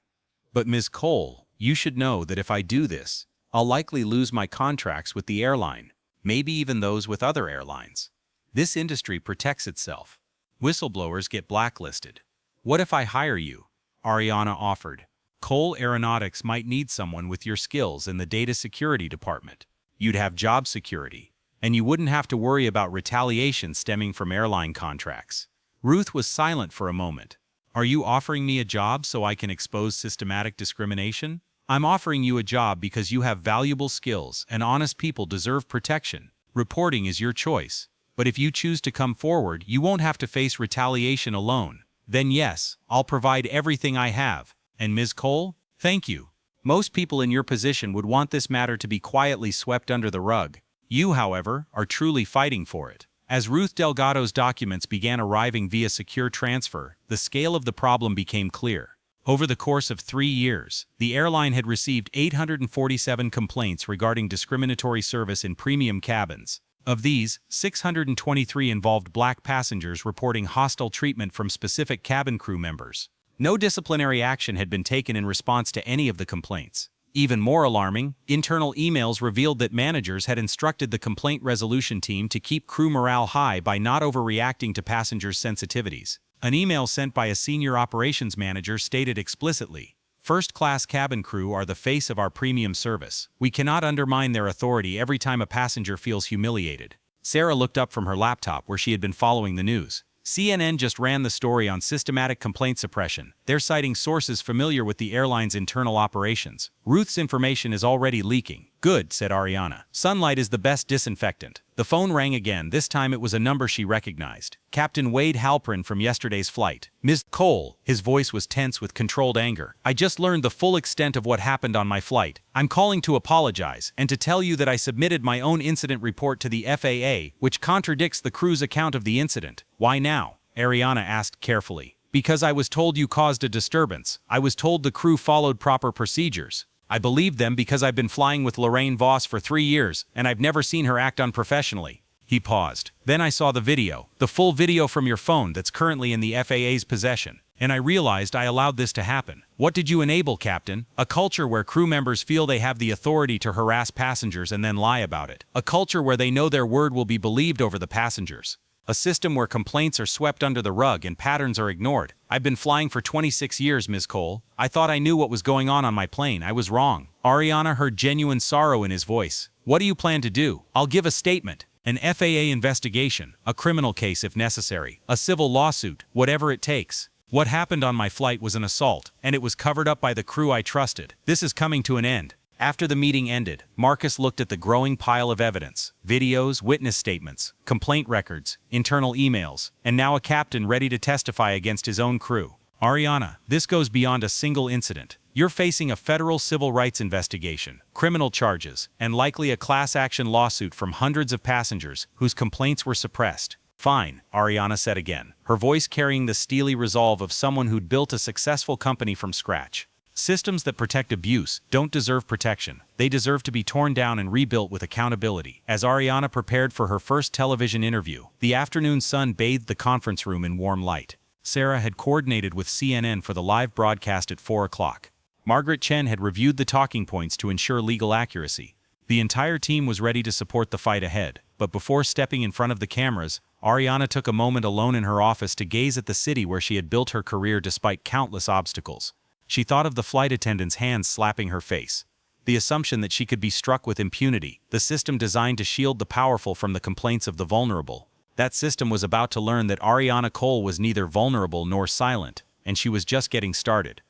But Ms. Cole, you should know that if I do this, I'll likely lose my contracts with the airline, maybe even those with other airlines. This industry protects itself. Whistleblowers get blacklisted. What if I hire you? Ariana offered. Cole Aeronautics might need someone with your skills in the data security department. You'd have job security, and you wouldn't have to worry about retaliation stemming from airline contracts. Ruth was silent for a moment. Are you offering me a job so I can expose systematic discrimination? I'm offering you a job because you have valuable skills and honest people deserve protection. Reporting is your choice. But if you choose to come forward, you won't have to face retaliation alone. Then yes, I'll provide everything I have. And Ms. Cole, thank you. Most people in your position would want this matter to be quietly swept under the rug. You, however, are truly fighting for it. As Ruth Delgado's documents began arriving via secure transfer, the scale of the problem became clear. Over the course of 3 years, the airline had received 847 complaints regarding discriminatory service in premium cabins. Of these, 623 involved black passengers reporting hostile treatment from specific cabin crew members. No disciplinary action had been taken in response to any of the complaints. Even more alarming, internal emails revealed that managers had instructed the complaint resolution team to keep crew morale high by not overreacting to passengers' sensitivities. An email sent by a senior operations manager stated explicitly, "First-class cabin crew are the face of our premium service. We cannot undermine their authority every time a passenger feels humiliated." Sarah looked up from her laptop where she had been following the news. CNN just ran the story on systematic complaint suppression. They're citing sources familiar with the airline's internal operations. Ruth's information is already leaking. Good, said Ariana. Sunlight is the best disinfectant. The phone rang again. This time it was a number she recognized. Captain Wade Halprin from yesterday's flight. Ms. Cole, his voice was tense with controlled anger. I just learned the full extent of what happened on my flight. I'm calling to apologize and to tell you that I submitted my own incident report to the FAA, which contradicts the crew's account of the incident. Why now? Ariana asked carefully. Because I was told you caused a disturbance. I was told the crew followed proper procedures. I believed them because I've been flying with Lorraine Voss for 3 years, and I've never seen her act unprofessionally. He paused. Then I saw the video, the full video from your phone that's currently in the FAA's possession, and I realized I allowed this to happen. What did you enable, Captain? A culture where crew members feel they have the authority to harass passengers and then lie about it. A culture where they know their word will be believed over the passengers. A system where complaints are swept under the rug and patterns are ignored. I've been flying for 26 years, Ms. Cole. I thought I knew what was going on my plane. I was wrong. Ariana heard genuine sorrow in his voice. What do you plan to do? I'll give a statement. An FAA investigation, a criminal case if necessary, a civil lawsuit, whatever it takes. What happened on my flight was an assault, and it was covered up by the crew I trusted. This is coming to an end. After the meeting ended, Marcus looked at the growing pile of evidence, videos, witness statements, complaint records, internal emails, and now a captain ready to testify against his own crew. Ariana, this goes beyond a single incident. You're facing a federal civil rights investigation, criminal charges, and likely a class action lawsuit from hundreds of passengers whose complaints were suppressed. Fine, Ariana said again, her voice carrying the steely resolve of someone who'd built a successful company from scratch. Systems that protect abuse don't deserve protection. They deserve to be torn down and rebuilt with accountability. As Ariana prepared for her first television interview, the afternoon sun bathed the conference room in warm light. Sarah had coordinated with CNN for the live broadcast at 4 o'clock. Margaret Chen had reviewed the talking points to ensure legal accuracy. The entire team was ready to support the fight ahead, but before stepping in front of the cameras, Ariana took a moment alone in her office to gaze at the city where she had built her career despite countless obstacles. She thought of the flight attendant's hands slapping her face. The assumption that she could be struck with impunity, the system designed to shield the powerful from the complaints of the vulnerable. That system was about to learn that Ariana Cole was neither vulnerable nor silent, and she was just getting started.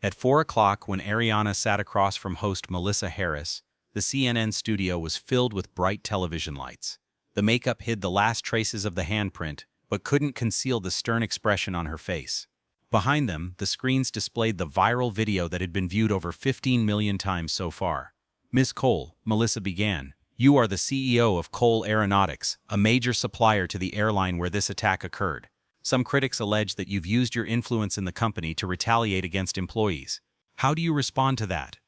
At 4 o'clock, when Ariana sat across from host Melissa Harris, the CNN studio was filled with bright television lights. The makeup hid the last traces of the handprint, but couldn't conceal the stern expression on her face. Behind them, the screens displayed the viral video that had been viewed over 15 million times so far. Ms. Cole, Melissa began, you are the CEO of Cole Aeronautics, a major supplier to the airline where this attack occurred. Some critics allege that you've used your influence in the company to retaliate against employees. How do you respond to that?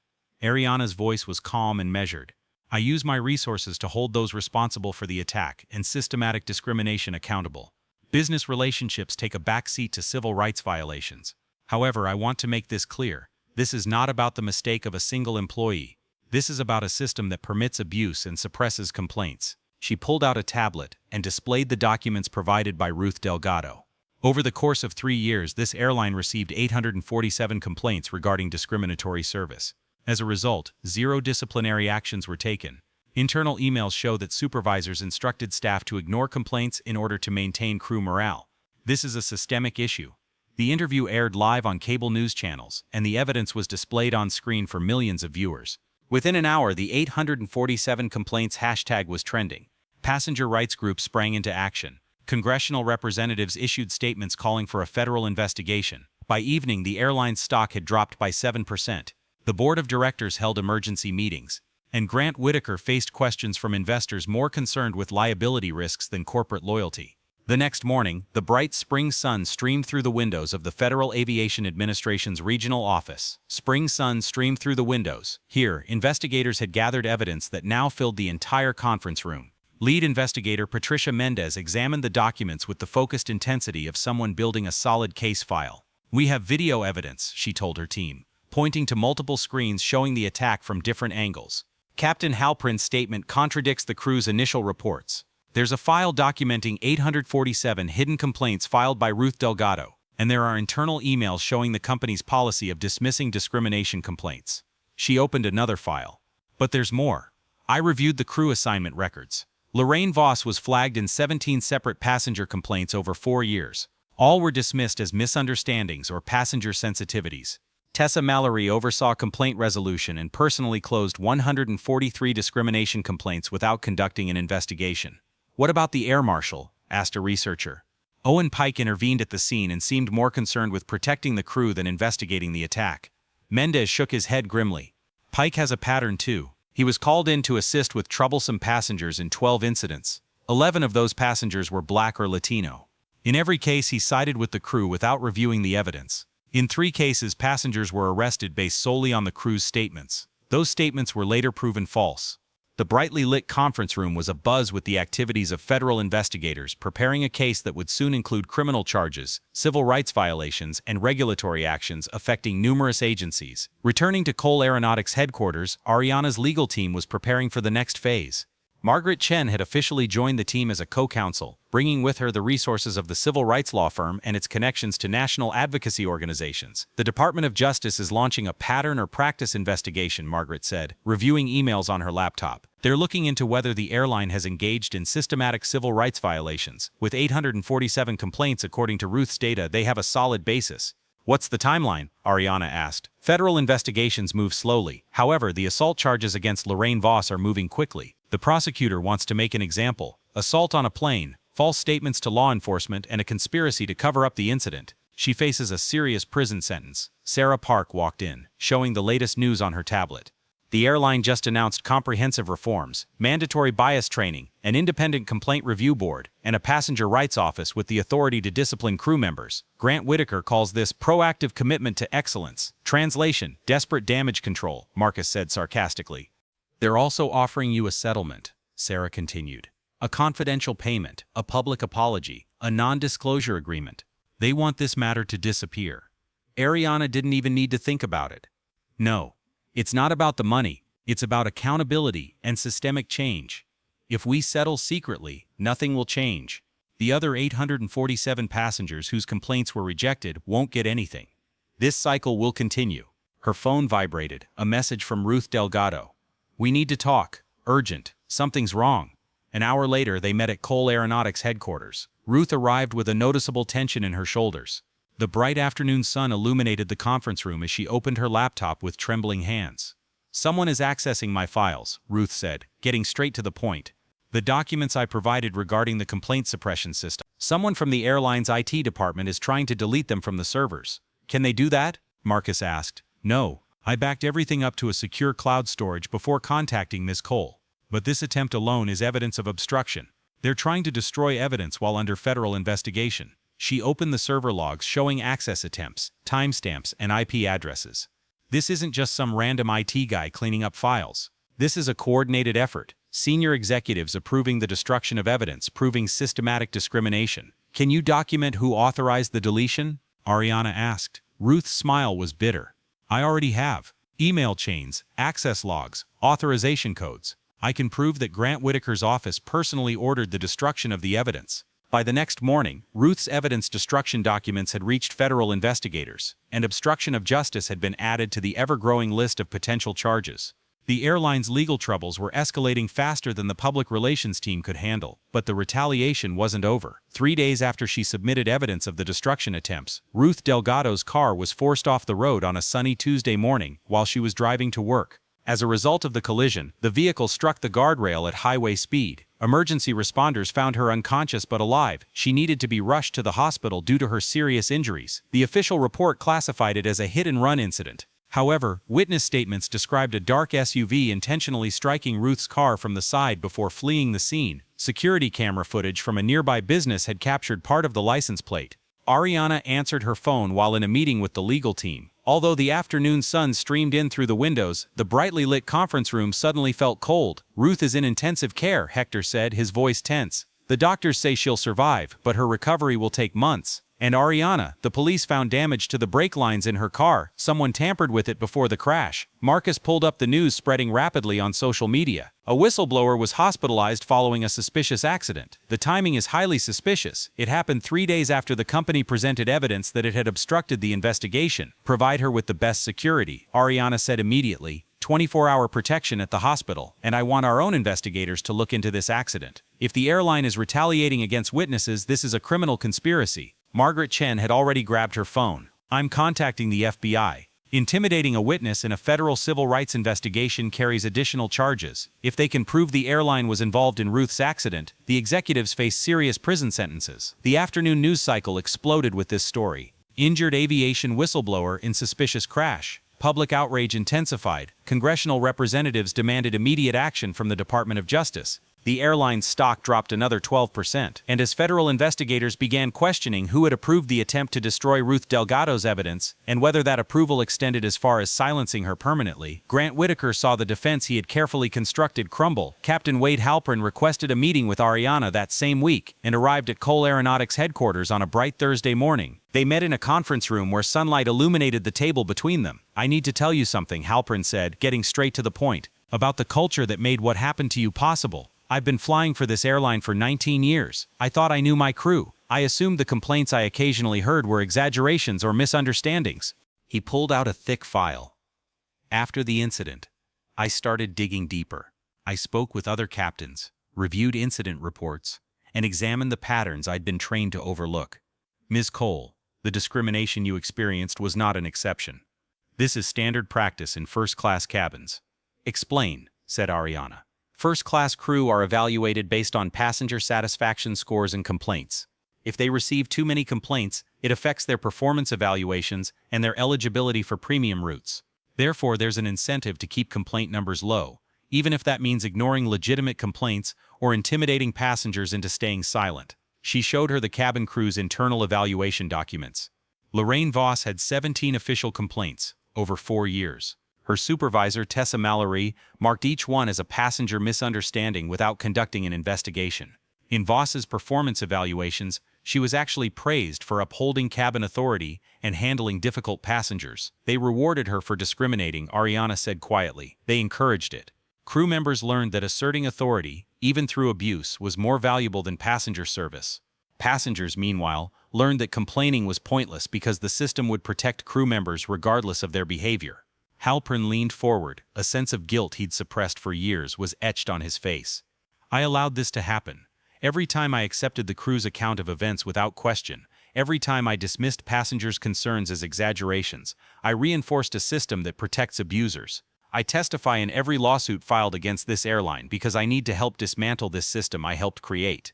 Ariana's voice was calm and measured. I use my resources to hold those responsible for the attack and systematic discrimination accountable. Business relationships take a backseat to civil rights violations. However, I want to make this clear. This is not about the mistake of a single employee. This is about a system that permits abuse and suppresses complaints. She pulled out a tablet and displayed the documents provided by Ruth Delgado. Over the course of 3 years, this airline received 847 complaints regarding discriminatory service. As a result, 0 disciplinary actions were taken. Internal emails show that supervisors instructed staff to ignore complaints in order to maintain crew morale. This is a systemic issue. The interview aired live on cable news channels, and the evidence was displayed on screen for millions of viewers. Within an hour, the 847 complaints hashtag was trending. Passenger rights groups sprang into action. Congressional representatives issued statements calling for a federal investigation. By evening, the airline's stock had dropped by 7%. The board of directors held emergency meetings, and Grant Whitaker faced questions from investors more concerned with liability risks than corporate loyalty. The next morning, the bright spring sun streamed through the windows of the Federal Aviation Administration's regional office. Spring sun streamed through the windows. Here, investigators had gathered evidence that now filled the entire conference room. Lead investigator Patricia Mendez examined the documents with the focused intensity of someone building a solid case file. "We have video evidence," she told her team, pointing to multiple screens showing the attack from different angles. Captain Halprin's statement contradicts the crew's initial reports. There's a file documenting 847 hidden complaints filed by Ruth Delgado, and there are internal emails showing the company's policy of dismissing discrimination complaints. She opened another file. But there's more. I reviewed the crew assignment records. Lorraine Voss was flagged in 17 separate passenger complaints over 4 years. All were dismissed as misunderstandings or passenger sensitivities. Tessa Mallory oversaw complaint resolution and personally closed 143 discrimination complaints without conducting an investigation. "What about the air marshal?" asked a researcher. Owen Pike intervened at the scene and seemed more concerned with protecting the crew than investigating the attack. Mendez shook his head grimly. "Pike has a pattern too. He was called in to assist with troublesome passengers in 12 incidents. 11 of those passengers were Black or Latino. In every case, he sided with the crew without reviewing the evidence. In 3 cases, passengers were arrested based solely on the crew's statements. Those statements were later proven false." The brightly lit conference room was abuzz with the activities of federal investigators preparing a case that would soon include criminal charges, civil rights violations, and regulatory actions affecting numerous agencies. Returning to Cole Aeronautics headquarters, Ariana's legal team was preparing for the next phase. Margaret Chen had officially joined the team as a co-counsel, bringing with her the resources of the civil rights law firm and its connections to national advocacy organizations. "The Department of Justice is launching a pattern or practice investigation," Margaret said, reviewing emails on her laptop. "They're looking into whether the airline has engaged in systematic civil rights violations. With 847 complaints according to Ruth's data, they have a solid basis." "What's the timeline?" Ariana asked. "Federal investigations move slowly. However, the assault charges against Lorraine Voss are moving quickly. The prosecutor wants to make an example: assault on a plane, false statements to law enforcement, and a conspiracy to cover up the incident. She faces a serious prison sentence." Sarah Park walked in, showing the latest news on her tablet. "The airline just announced comprehensive reforms, mandatory bias training, an independent complaint review board, and a passenger rights office with the authority to discipline crew members. Grant Whitaker calls this proactive commitment to excellence. Translation: desperate damage control," Marcus said sarcastically. "They're also offering you a settlement," Sarah continued. "A confidential payment, a public apology, a non-disclosure agreement. They want this matter to disappear." Ariana didn't even need to think about it. "No. It's not about the money, it's about accountability and systemic change. If we settle secretly, nothing will change. The other 847 passengers whose complaints were rejected won't get anything. This cycle will continue." Her phone vibrated, a message from Ruth Delgado. "We need to talk. Urgent. Something's wrong." An hour later, they met at Cole Aeronautics headquarters. Ruth arrived with a noticeable tension in her shoulders. The bright afternoon sun illuminated the conference room as she opened her laptop with trembling hands. "Someone is accessing my files," Ruth said, getting straight to the point. "The documents I provided regarding the complaint suppression system. Someone from the airline's IT department is trying to delete them from the servers." "Can they do that?" Marcus asked. "No. I backed everything up to a secure cloud storage before contacting Ms. Cole. But this attempt alone is evidence of obstruction. They're trying to destroy evidence while under federal investigation." She opened the server logs showing access attempts, timestamps, and IP addresses. "This isn't just some random IT guy cleaning up files. This is a coordinated effort. Senior executives approving the destruction of evidence, proving systematic discrimination." "Can you document who authorized the deletion?" Ariana asked. Ruth's smile was bitter. "I already have. Email chains, access logs, authorization codes. I can prove that Grant Whitaker's office personally ordered the destruction of the evidence." By the next morning, Ruth's evidence destruction documents had reached federal investigators, and obstruction of justice had been added to the ever-growing list of potential charges. The airline's legal troubles were escalating faster than the public relations team could handle, but the retaliation wasn't over. 3 days after she submitted evidence of the destruction attempts, Ruth Delgado's car was forced off the road on a sunny Tuesday morning while she was driving to work. As a result of the collision, the vehicle struck the guardrail at highway speed. Emergency responders found her unconscious but alive. She needed to be rushed to the hospital due to her serious injuries. The official report classified it as a hit-and-run incident. However, witness statements described a dark SUV intentionally striking Ruth's car from the side before fleeing the scene. Security camera footage from a nearby business had captured part of the license plate. Ariana answered her phone while in a meeting with the legal team. Although the afternoon sun streamed in through the windows, the brightly lit conference room suddenly felt cold. "Ruth is in intensive care," Hector said, his voice tense. "The doctors say she'll survive, but her recovery will take months." And Ariana, the police found damage to the brake lines in her car. Someone tampered with it before the crash. Marcus pulled up the news spreading rapidly on social media. A whistleblower was hospitalized following a suspicious accident. "The timing is highly suspicious. It happened 3 days after the company presented evidence that it had obstructed the investigation. Provide her with the best security," Ariana said immediately. 24-hour protection at the hospital, and I want our own investigators to look into this accident. If the airline is retaliating against witnesses, this is a criminal conspiracy. Margaret Chen had already grabbed her phone. "I'm contacting the FBI. Intimidating a witness in a federal civil rights investigation carries additional charges. If they can prove the airline was involved in Ruth's accident, the executives face serious prison sentences." The afternoon news cycle exploded with this story. Injured aviation whistleblower in suspicious crash. Public outrage intensified. Congressional representatives demanded immediate action from the Department of Justice. The airline's stock dropped another 12%, and as federal investigators began questioning who had approved the attempt to destroy Ruth Delgado's evidence, and whether that approval extended as far as silencing her permanently, Grant Whitaker saw the defense he had carefully constructed crumble. Captain Wade Halpern requested a meeting with Ariana that same week, and arrived at Cole Aeronautics headquarters on a bright Thursday morning. They met in a conference room where sunlight illuminated the table between them. "I need to tell you something," Halpern said, getting straight to the point, "about the culture that made what happened to you possible. I've been flying for this airline for 19 years. I thought I knew my crew. I assumed the complaints I occasionally heard were exaggerations or misunderstandings." He pulled out a thick file. "After the incident, I started digging deeper. I spoke with other captains, reviewed incident reports, and examined the patterns I'd been trained to overlook. Ms. Cole, the discrimination you experienced was not an exception. This is standard practice in first-class cabins." "Explain," said Ariana. "First-class crew are evaluated based on passenger satisfaction scores and complaints. If they receive too many complaints, it affects their performance evaluations and their eligibility for premium routes. Therefore, there's an incentive to keep complaint numbers low, even if that means ignoring legitimate complaints or intimidating passengers into staying silent." She showed her the cabin crew's internal evaluation documents. Lorraine Voss had 17 official complaints over 4 years. Her supervisor, Tessa Mallory, marked each one as a passenger misunderstanding without conducting an investigation. In Voss's performance evaluations, she was actually praised for upholding cabin authority and handling difficult passengers. "They rewarded her for discriminating," Ariana said quietly. "They encouraged it." Crew members learned that asserting authority, even through abuse, was more valuable than passenger service. Passengers, meanwhile, learned that complaining was pointless because the system would protect crew members regardless of their behavior. Halpern leaned forward. A sense of guilt he'd suppressed for years was etched on his face. "I allowed this to happen. Every time I accepted the crew's account of events without question, every time I dismissed passengers' concerns as exaggerations, I reinforced a system that protects abusers. I testify in every lawsuit filed against this airline because I need to help dismantle this system I helped create."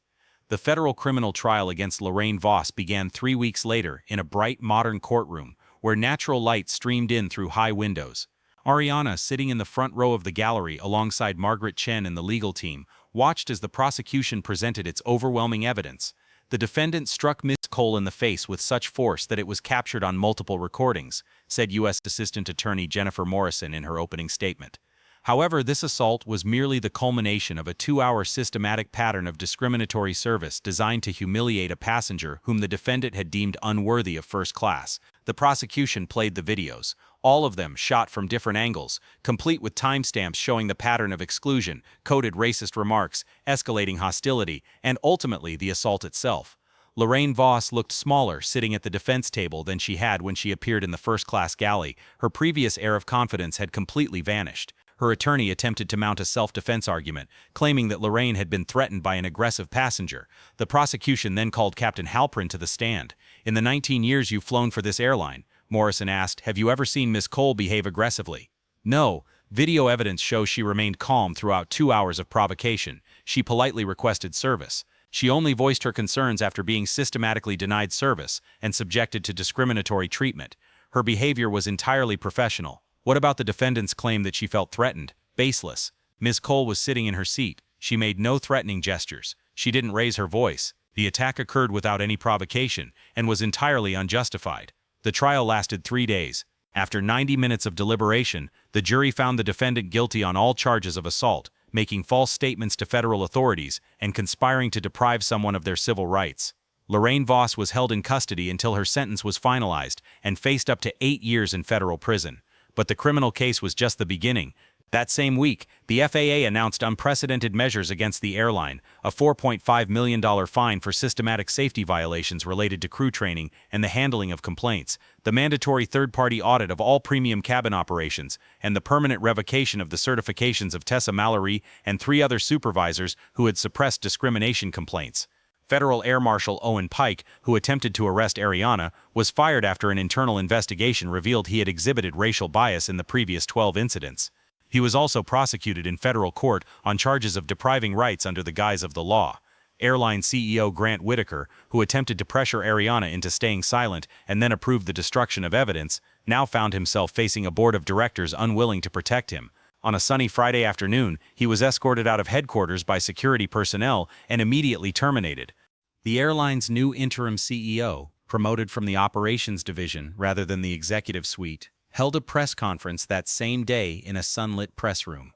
The federal criminal trial against Lorraine Voss began 3 weeks later in a bright, modern courtroom, where natural light streamed in through high windows. Ariana, sitting in the front row of the gallery alongside Margaret Chen and the legal team, watched as the prosecution presented its overwhelming evidence. The defendant struck Ms. Cole in the face with such force that it was captured on multiple recordings, said U.S. Assistant Attorney Jennifer Morrison in her opening statement. However, this assault was merely the culmination of a 2-hour systematic pattern of discriminatory service designed to humiliate a passenger whom the defendant had deemed unworthy of first class. The prosecution played the videos, all of them shot from different angles, complete with timestamps showing the pattern of exclusion, coded racist remarks, escalating hostility, and ultimately the assault itself. Lorraine Voss looked smaller sitting at the defense table than she had when she appeared in the first-class galley. Her previous air of confidence had completely vanished. Her attorney attempted to mount a self-defense argument, claiming that Lorraine had been threatened by an aggressive passenger. The prosecution then called Captain Halprin to the stand. "In the 19 years you've flown for this airline," Morrison asked, "have you ever seen Miss Cole behave aggressively?" "No." Video evidence shows she remained calm throughout 2 hours of provocation. She politely requested service. She only voiced her concerns after being systematically denied service and subjected to discriminatory treatment. Her behavior was entirely professional. What about the defendant's claim that she felt threatened? Baseless. Ms. Cole was sitting in her seat. She made no threatening gestures. She didn't raise her voice. The attack occurred without any provocation and was entirely unjustified. The trial lasted 3 days. After 90 minutes of deliberation, the jury found the defendant guilty on all charges of assault, making false statements to federal authorities, and conspiring to deprive someone of their civil rights. Lorraine Voss was held in custody until her sentence was finalized and faced up to 8 years in federal prison. But the criminal case was just the beginning. That same week, the FAA announced unprecedented measures against the airline, a $4.5 million fine for systematic safety violations related to crew training and the handling of complaints, the mandatory third-party audit of all premium cabin operations, and the permanent revocation of the certifications of Tessa Mallory and 3 other supervisors who had suppressed discrimination complaints. Federal Air Marshal Owen Pike, who attempted to arrest Ariana, was fired after an internal investigation revealed he had exhibited racial bias in the previous 12 incidents. He was also prosecuted in federal court on charges of depriving rights under the guise of the law. Airline CEO Grant Whitaker, who attempted to pressure Ariana into staying silent and then approved the destruction of evidence, now found himself facing a board of directors unwilling to protect him. On a sunny Friday afternoon, he was escorted out of headquarters by security personnel and immediately terminated. The airline's new interim CEO, promoted from the operations division rather than the executive suite, held a press conference that same day in a sunlit press room.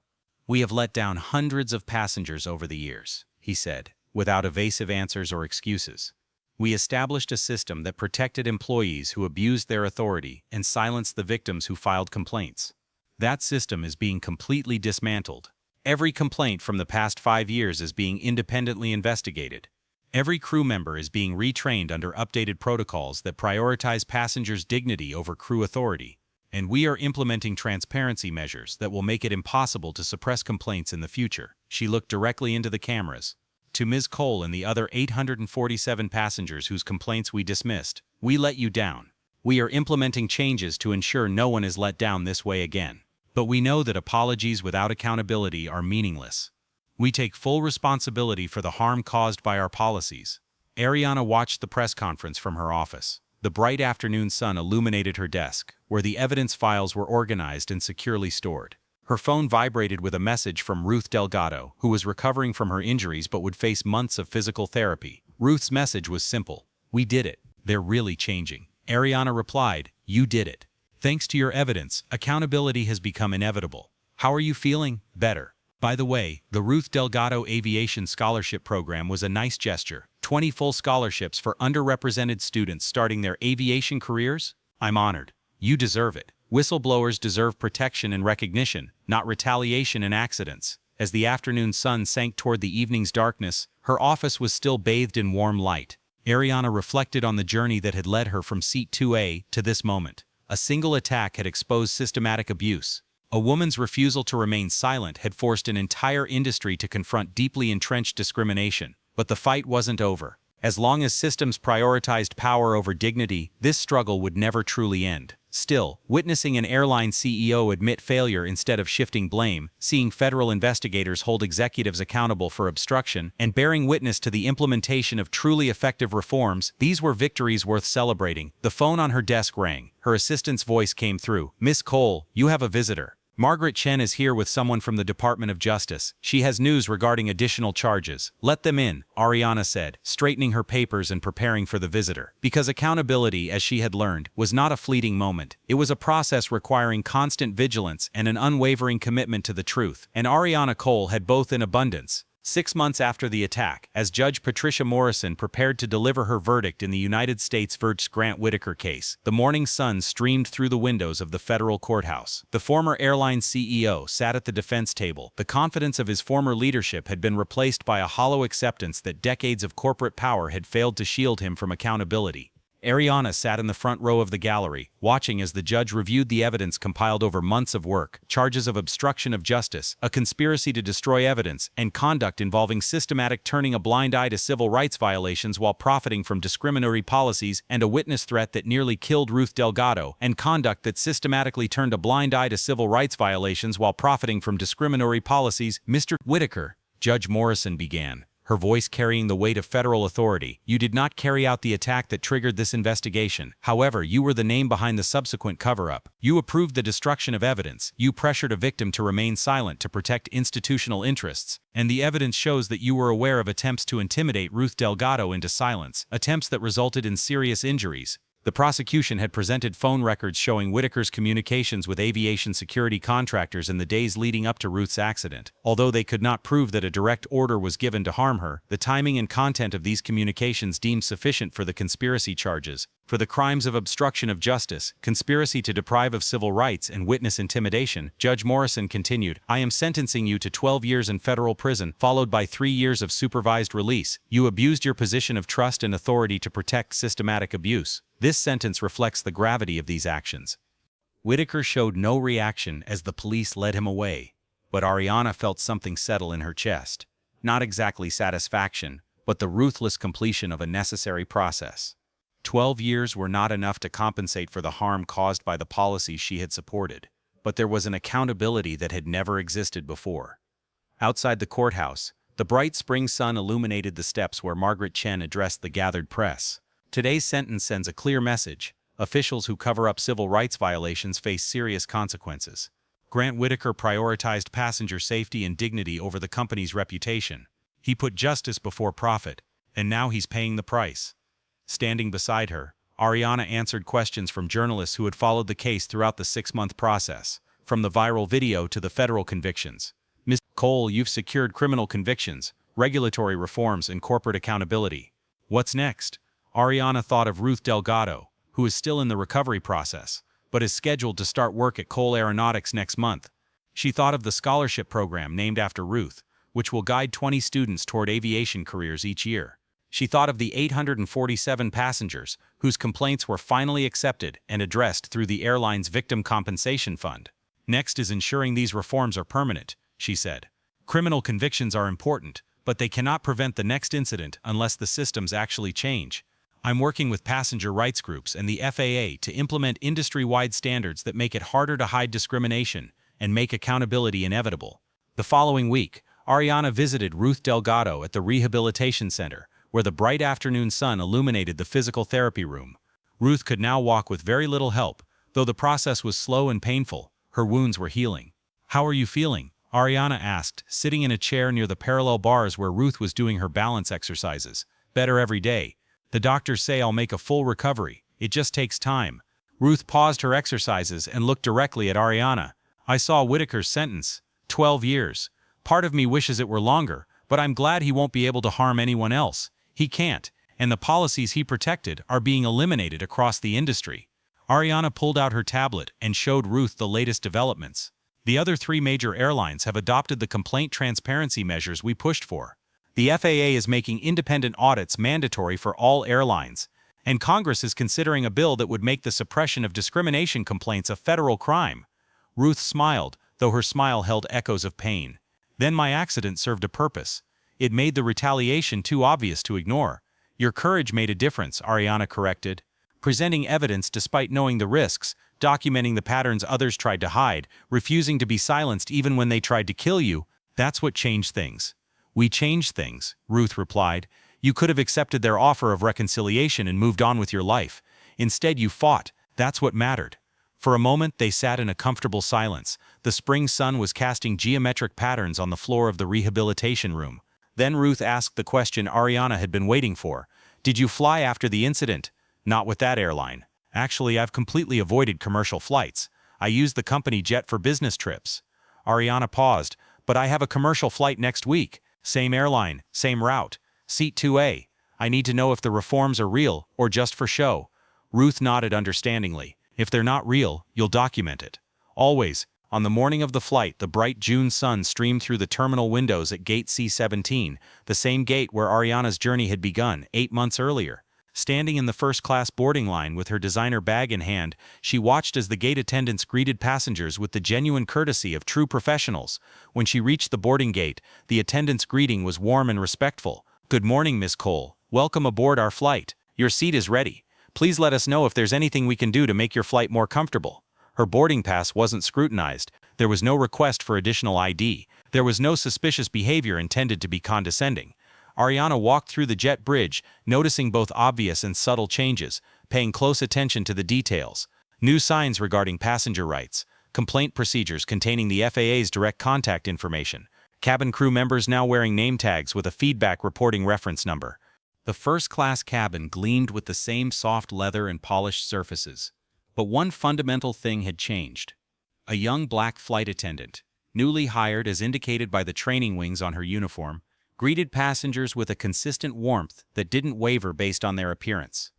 "We have let down hundreds of passengers over the years," he said, without evasive answers or excuses. "We established a system that protected employees who abused their authority and silenced the victims who filed complaints. That system is being completely dismantled. Every complaint from the past 5 years is being independently investigated. Every crew member is being retrained under updated protocols that prioritize passengers' dignity over crew authority. And we are implementing transparency measures that will make it impossible to suppress complaints in the future." She looked directly into the cameras. "To Ms. Cole and the other 847 passengers whose complaints we dismissed, we let you down. We are implementing changes to ensure no one is let down this way again. But we know that apologies without accountability are meaningless. We take full responsibility for the harm caused by our policies." Ariana watched the press conference from her office. The bright afternoon sun illuminated her desk, where the evidence files were organized and securely stored. Her phone vibrated with a message from Ruth Delgado, who was recovering from her injuries but would face months of physical therapy. Ruth's message was simple: "We did it. They're really changing." Ariana replied, "You did it. Thanks to your evidence, accountability has become inevitable. How are you feeling?" "Better. By the way, the Ruth Delgado Aviation Scholarship Program was a nice gesture. 20 full scholarships for underrepresented students starting their aviation careers? I'm honored. You deserve it. Whistleblowers deserve protection and recognition, not retaliation and accidents." As the afternoon sun sank toward the evening's darkness, her office was still bathed in warm light. Ariana reflected on the journey that had led her from Seat 2A to this moment. A single attack had exposed systematic abuse. A woman's refusal to remain silent had forced an entire industry to confront deeply entrenched discrimination. But the fight wasn't over. As long as systems prioritized power over dignity, this struggle would never truly end. Still, witnessing an airline CEO admit failure instead of shifting blame, seeing federal investigators hold executives accountable for obstruction, and bearing witness to the implementation of truly effective reforms, these were victories worth celebrating. The phone on her desk rang. Her assistant's voice came through. "Miss Cole, you have a visitor. Margaret Chen is here with someone from the Department of Justice. She has news regarding additional charges." "Let them in," Ariana said, straightening her papers and preparing for the visitor. Because accountability, as she had learned, was not a fleeting moment. It was a process requiring constant vigilance and an unwavering commitment to the truth. And Ariana Cole had both in abundance. 6 months after the attack, as Judge Patricia Morrison prepared to deliver her verdict in the United States v. Grant Whitaker case, the morning sun streamed through the windows of the federal courthouse. The former airline CEO sat at the defense table. The confidence of his former leadership had been replaced by a hollow acceptance that decades of corporate power had failed to shield him from accountability. Ariana sat in the front row of the gallery, watching as the judge reviewed the evidence compiled over months of work, charges of obstruction of justice, a conspiracy to destroy evidence, and conduct involving systematic turning a blind eye to civil rights violations while profiting from discriminatory policies, and a witness threat that nearly killed Ruth Delgado, and conduct that systematically turned a blind eye to civil rights violations while profiting from discriminatory policies. Mr. Whitaker, Judge Morrison began, her voice carrying the weight of federal authority. You did not carry out the attack that triggered this investigation. However, you were the name behind the subsequent cover-up. You approved the destruction of evidence. You pressured a victim to remain silent to protect institutional interests. And the evidence shows that you were aware of attempts to intimidate Ruth Delgado into silence, attempts that resulted in serious injuries. The prosecution had presented phone records showing Whitaker's communications with aviation security contractors in the days leading up to Ruth's accident. Although they could not prove that a direct order was given to harm her, the timing and content of these communications deemed sufficient for the conspiracy charges. For the crimes of obstruction of justice, conspiracy to deprive of civil rights, and witness intimidation, Judge Morrison continued, I am sentencing you to 12 years in federal prison, followed by 3 years of supervised release. You abused your position of trust and authority to protect systematic abuse. This sentence reflects the gravity of these actions. Whitaker showed no reaction as the police led him away, but Ariana felt something settle in her chest. Not exactly satisfaction, but the ruthless completion of a necessary process. 12 years were not enough to compensate for the harm caused by the policies she had supported, but there was an accountability that had never existed before. Outside the courthouse, the bright spring sun illuminated the steps where Margaret Chen addressed the gathered press. Today's sentence sends a clear message. Officials who cover up civil rights violations face serious consequences. Grant Whitaker prioritized passenger safety and dignity over the company's reputation. He put justice before profit, and now he's paying the price. Standing beside her, Ariana answered questions from journalists who had followed the case throughout the 6-month process, from the viral video to the federal convictions. Ms. Cole, you've secured criminal convictions, regulatory reforms, and corporate accountability. What's next? Ariana thought of Ruth Delgado, who is still in the recovery process, but is scheduled to start work at Cole Aeronautics next month. She thought of the scholarship program named after Ruth, which will guide 20 students toward aviation careers each year. She thought of the 847 passengers whose complaints were finally accepted and addressed through the airline's Victim Compensation Fund. Next is ensuring these reforms are permanent, she said. Criminal convictions are important, but they cannot prevent the next incident unless the systems actually change. I'm working with passenger rights groups and the FAA to implement industry-wide standards that make it harder to hide discrimination and make accountability inevitable. The following week, Ariana visited Ruth Delgado at the Rehabilitation Center, where the bright afternoon sun illuminated the physical therapy room. Ruth could now walk with very little help, though the process was slow and painful. Her wounds were healing. How are you feeling? Ariana asked, sitting in a chair near the parallel bars where Ruth was doing her balance exercises. Better every day. The doctors say I'll make a full recovery. It just takes time. Ruth paused her exercises and looked directly at Ariana. I saw Whitaker's sentence. 12 years. Part of me wishes it were longer, but I'm glad he won't be able to harm anyone else. He can't, and the policies he protected are being eliminated across the industry. Ariana pulled out her tablet and showed Ruth the latest developments. The other 3 major airlines have adopted the complaint transparency measures we pushed for. The FAA is making independent audits mandatory for all airlines, and Congress is considering a bill that would make the suppression of discrimination complaints a federal crime. Ruth smiled, though her smile held echoes of pain. Then my accident served a purpose. It made the retaliation too obvious to ignore. Your courage made a difference, Ariana corrected. Presenting evidence despite knowing the risks, documenting the patterns others tried to hide, refusing to be silenced even when they tried to kill you, that's what changed things. We changed things, Ruth replied. You could have accepted their offer of reconciliation and moved on with your life. Instead, you fought. That's what mattered. For a moment, they sat in a comfortable silence. The spring sun was casting geometric patterns on the floor of the rehabilitation room. Then Ruth asked the question Ariana had been waiting for. Did you fly after the incident? Not with that airline. Actually, I've completely avoided commercial flights. I use the company jet for business trips. Ariana paused. But I have a commercial flight next week. Same airline, same route. Seat 2A. I need to know if the reforms are real or just for show. Ruth nodded understandingly. If they're not real, you'll document it. Always. On the morning of the flight, the bright June sun streamed through the terminal windows at gate C-17, the same gate where Ariana's journey had begun 8 months earlier. Standing in the first-class boarding line with her designer bag in hand, she watched as the gate attendants greeted passengers with the genuine courtesy of true professionals. When she reached the boarding gate, the attendant's greeting was warm and respectful. "Good morning, Miss Cole. Welcome aboard our flight. Your seat is ready. Please let us know if there's anything we can do to make your flight more comfortable." Her boarding pass wasn't scrutinized. There was no request for additional ID. There was no suspicious behavior intended to be condescending. Ariana walked through the jet bridge, noticing both obvious and subtle changes, paying close attention to the details. New signs regarding passenger rights, complaint procedures containing the FAA's direct contact information, cabin crew members now wearing name tags with a feedback reporting reference number. The first-class cabin gleamed with the same soft leather and polished surfaces. But one fundamental thing had changed. A young black flight attendant, newly hired as indicated by the training wings on her uniform, greeted passengers with a consistent warmth that didn't waver based on their appearance.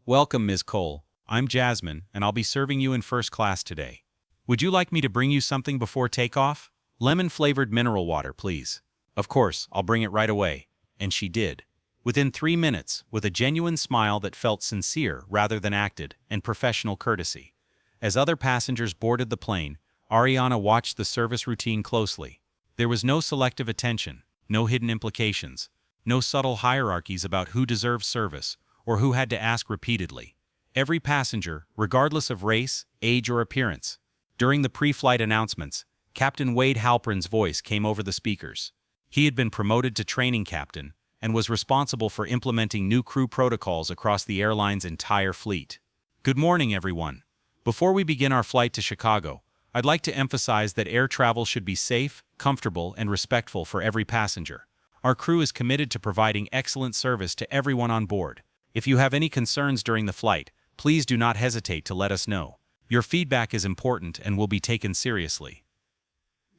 "Welcome, Ms. Cole. I'm Jasmine, and I'll be serving you in first class today. Would you like me to bring you something before takeoff? Lemon-flavored mineral water, please." "Of course, I'll bring it right away." And she did. Within 3 minutes, with a genuine smile that felt sincere rather than acted, and professional courtesy. As other passengers boarded the plane, Ariana watched the service routine closely. There was no selective attention, no hidden implications, no subtle hierarchies about who deserved service or who had to ask repeatedly. Every passenger, regardless of race, age, or appearance. During the pre-flight announcements, Captain Wade Halpern's voice came over the speakers. He had been promoted to training captain and was responsible for implementing new crew protocols across the airline's entire fleet. "Good morning, everyone. Before we begin our flight to Chicago, I'd like to emphasize that air travel should be safe, comfortable, and respectful for every passenger. Our crew is committed to providing excellent service to everyone on board. If you have any concerns during the flight, please do not hesitate to let us know. Your feedback is important and will be taken seriously."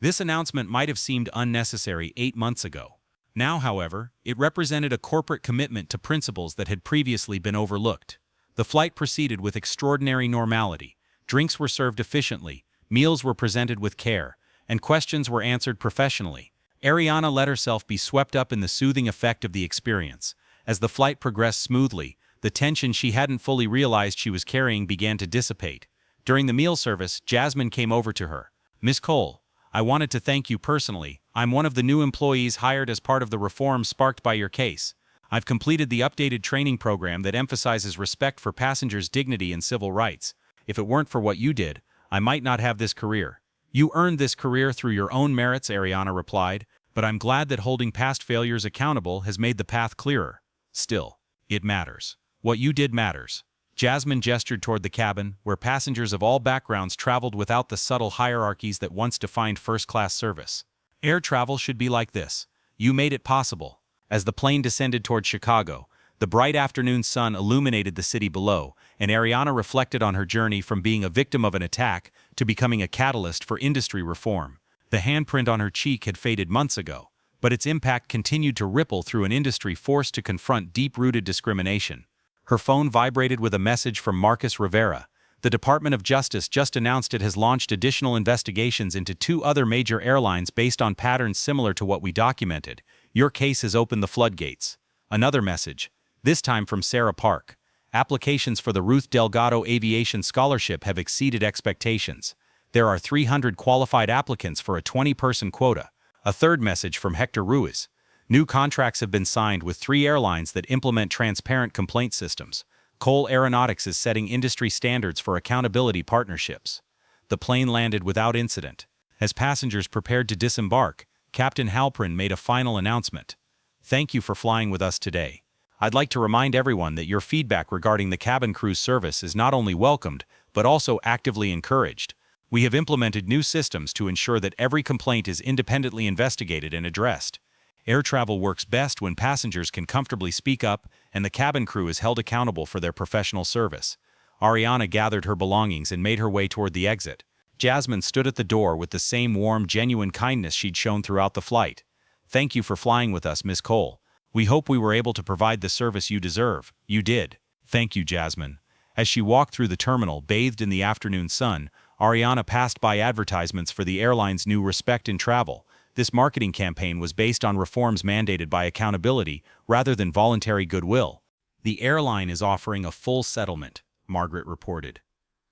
This announcement might have seemed unnecessary 8 months ago. Now, however, it represented a corporate commitment to principles that had previously been overlooked. The flight proceeded with extraordinary normality. Drinks were served efficiently, meals were presented with care, and questions were answered professionally. Ariana let herself be swept up in the soothing effect of the experience. As the flight progressed smoothly, the tension she hadn't fully realized she was carrying began to dissipate. During the meal service, Jasmine came over to her. "Miss Cole, I wanted to thank you personally. I'm one of the new employees hired as part of the reform sparked by your case. I've completed the updated training program that emphasizes respect for passengers' dignity and civil rights. If it weren't for what you did, I might not have this career." "You earned this career through your own merits," Ariana replied, "but I'm glad that holding past failures accountable has made the path clearer. Still, it matters. What you did matters." Jasmine gestured toward the cabin, where passengers of all backgrounds traveled without the subtle hierarchies that once defined first-class service. "Air travel should be like this. You made it possible." As the plane descended toward Chicago, the bright afternoon sun illuminated the city below, and Ariana reflected on her journey from being a victim of an attack to becoming a catalyst for industry reform. The handprint on her cheek had faded months ago, but its impact continued to ripple through an industry forced to confront deep-rooted discrimination. Her phone vibrated with a message from Marcus Rivera. The Department of Justice just announced it has launched additional investigations into 2 other major airlines based on patterns similar to what we documented. Your case has opened the floodgates. Another message, this time from Sarah Park. Applications for the Ruth Delgado Aviation Scholarship have exceeded expectations. There are 300 qualified applicants for a 20-person quota. A third message from Hector Ruiz. New contracts have been signed with 3 airlines that implement transparent complaint systems. Cole Aeronautics is setting industry standards for accountability partnerships. The plane landed without incident. As passengers prepared to disembark, Captain Halpern made a final announcement. "Thank you for flying with us today. I'd like to remind everyone that your feedback regarding the cabin crew's service is not only welcomed, but also actively encouraged. We have implemented new systems to ensure that every complaint is independently investigated and addressed. Air travel works best when passengers can comfortably speak up and the cabin crew is held accountable for their professional service." Ariana gathered her belongings and made her way toward the exit. Jasmine stood at the door with the same warm, genuine kindness she'd shown throughout the flight. "Thank you for flying with us, Miss Cole. We hope we were able to provide the service you deserve." "You did. Thank you, Jasmine." As she walked through the terminal, bathed in the afternoon sun, Ariana passed by advertisements for the airline's new Respect in Travel. This marketing campaign was based on reforms mandated by accountability rather than voluntary goodwill. "The airline is offering a full settlement," Margaret reported.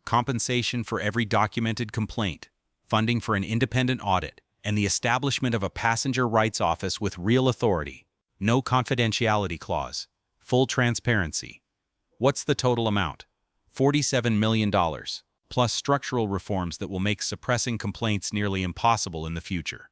"Compensation for every documented complaint, funding for an independent audit, and the establishment of a passenger rights office with real authority. No confidentiality clause. Full transparency." "What's the total amount?" $47 million, plus structural reforms that will make suppressing complaints nearly impossible in the future.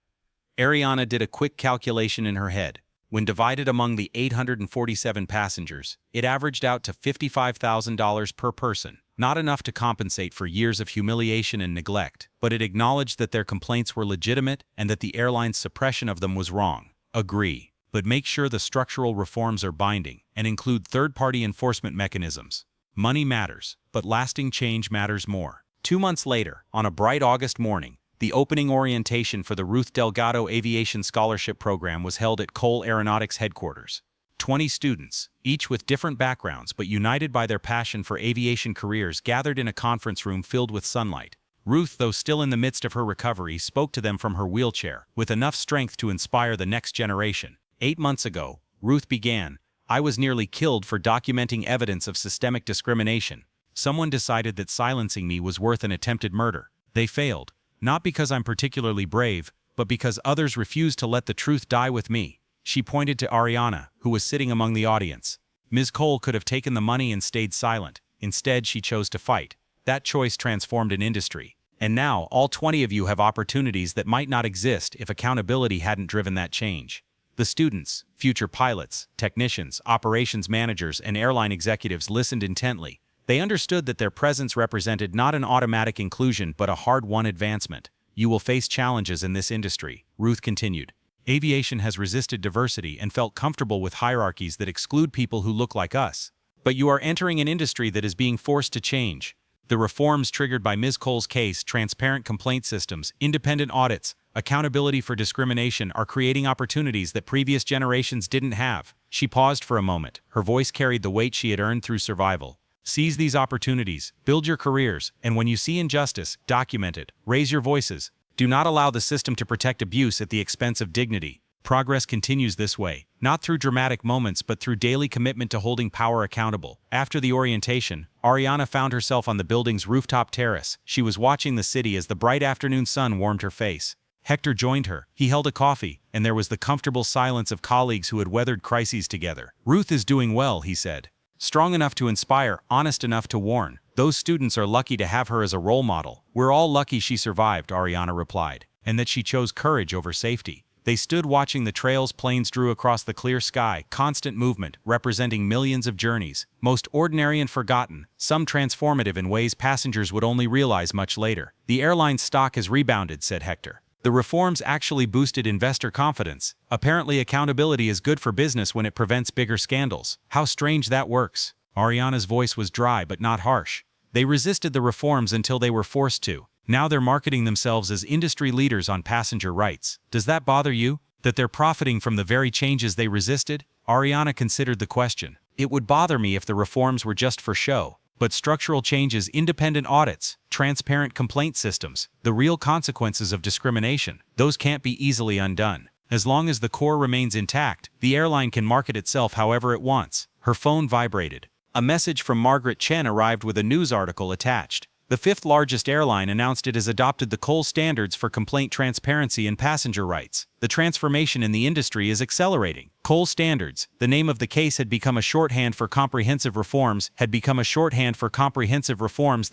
Ariana did a quick calculation in her head. When divided among the 847 passengers, it averaged out to $55,000 per person. Not enough to compensate for years of humiliation and neglect, but it acknowledged that their complaints were legitimate and that the airline's suppression of them was wrong. "Agree, but make sure the structural reforms are binding and include third-party enforcement mechanisms. Money matters, but lasting change matters more." 2 months later, on a bright August morning, the opening orientation for the Ruth Delgado Aviation Scholarship Program was held at Cole Aeronautics headquarters. 20 students, each with different backgrounds but united by their passion for aviation careers, gathered in a conference room filled with sunlight. Ruth, though still in the midst of her recovery, spoke to them from her wheelchair, with enough strength to inspire the next generation. 8 months ago, Ruth began, "I was nearly killed for documenting evidence of systemic discrimination. Someone decided that silencing me was worth an attempted murder. They failed, not because I'm particularly brave, but because others refused to let the truth die with me." She pointed to Ariana, who was sitting among the audience. Ms. Cole could have taken the money and stayed silent. Instead, she chose to fight. That choice transformed an industry. And now, all 20 of you have opportunities that might not exist if accountability hadn't driven that change. The students, future pilots, technicians, operations managers, and airline executives listened intently. They understood that their presence represented not an automatic inclusion but a hard-won advancement. "You will face challenges in this industry," Ruth continued. "Aviation has resisted diversity and felt comfortable with hierarchies that exclude people who look like us. But you are entering an industry that is being forced to change. The reforms triggered by Ms. Cole's case, transparent complaint systems, independent audits, accountability for discrimination, are creating opportunities that previous generations didn't have." She paused for a moment. Her voice carried the weight she had earned through survival. "Seize these opportunities, build your careers, and when you see injustice, document it. Raise your voices. Do not allow the system to protect abuse at the expense of dignity." Progress continues this way, not through dramatic moments but through daily commitment to holding power accountable. After the orientation, Ariana found herself on the building's rooftop terrace. She was watching the city as the bright afternoon sun warmed her face. Hector joined her. He held a coffee, and there was the comfortable silence of colleagues who had weathered crises together. "Ruth is doing well," he said. "Strong enough to inspire, honest enough to warn. Those students are lucky to have her as a role model." "We're all lucky she survived," Ariana replied, "and that she chose courage over safety." They stood watching the trails planes drew across the clear sky, constant movement, representing millions of journeys, most ordinary and forgotten, some transformative in ways passengers would only realize much later. "The airline stock has rebounded," said Hector. "The reforms actually boosted investor confidence. Apparently accountability is good for business when it prevents bigger scandals. How strange that works." Ariana's voice was dry but not harsh. "They resisted the reforms until they were forced to. Now they're marketing themselves as industry leaders on passenger rights. Does that bother you? That they're profiting from the very changes they resisted?" Ariana considered the question. "It would bother me if the reforms were just for show. But structural changes, independent audits, transparent complaint systems, the real consequences of discrimination, those can't be easily undone. As long as the core remains intact, the airline can market itself however it wants." Her phone vibrated. A message from Margaret Chen arrived with a news article attached. The fifth largest airline announced it has adopted the Cole standards for complaint transparency and passenger rights. The transformation in the industry is accelerating. Cole standards, the name of the case, had become a shorthand for comprehensive reforms, that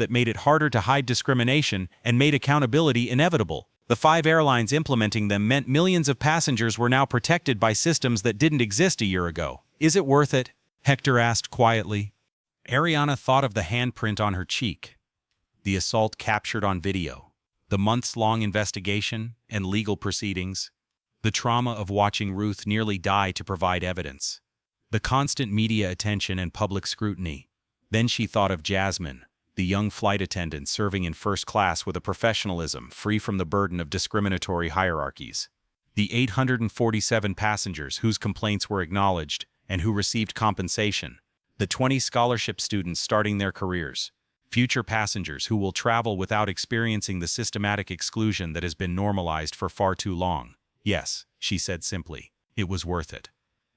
made it harder to hide discrimination and made accountability inevitable. The 5 airlines implementing them meant millions of passengers were now protected by systems that didn't exist a year ago. "Is it worth it?" Hector asked quietly. Ariana thought of the handprint on her cheek, the assault captured on video, the months-long investigation and legal proceedings, the trauma of watching Ruth nearly die to provide evidence, the constant media attention and public scrutiny. Then she thought of Jasmine, the young flight attendant serving in first class with a professionalism free from the burden of discriminatory hierarchies. The 847 passengers whose complaints were acknowledged and who received compensation. The 20 scholarship students starting their careers. Future passengers who will travel without experiencing the systematic exclusion that has been normalized for far too long. Yes, she said simply. It was worth it.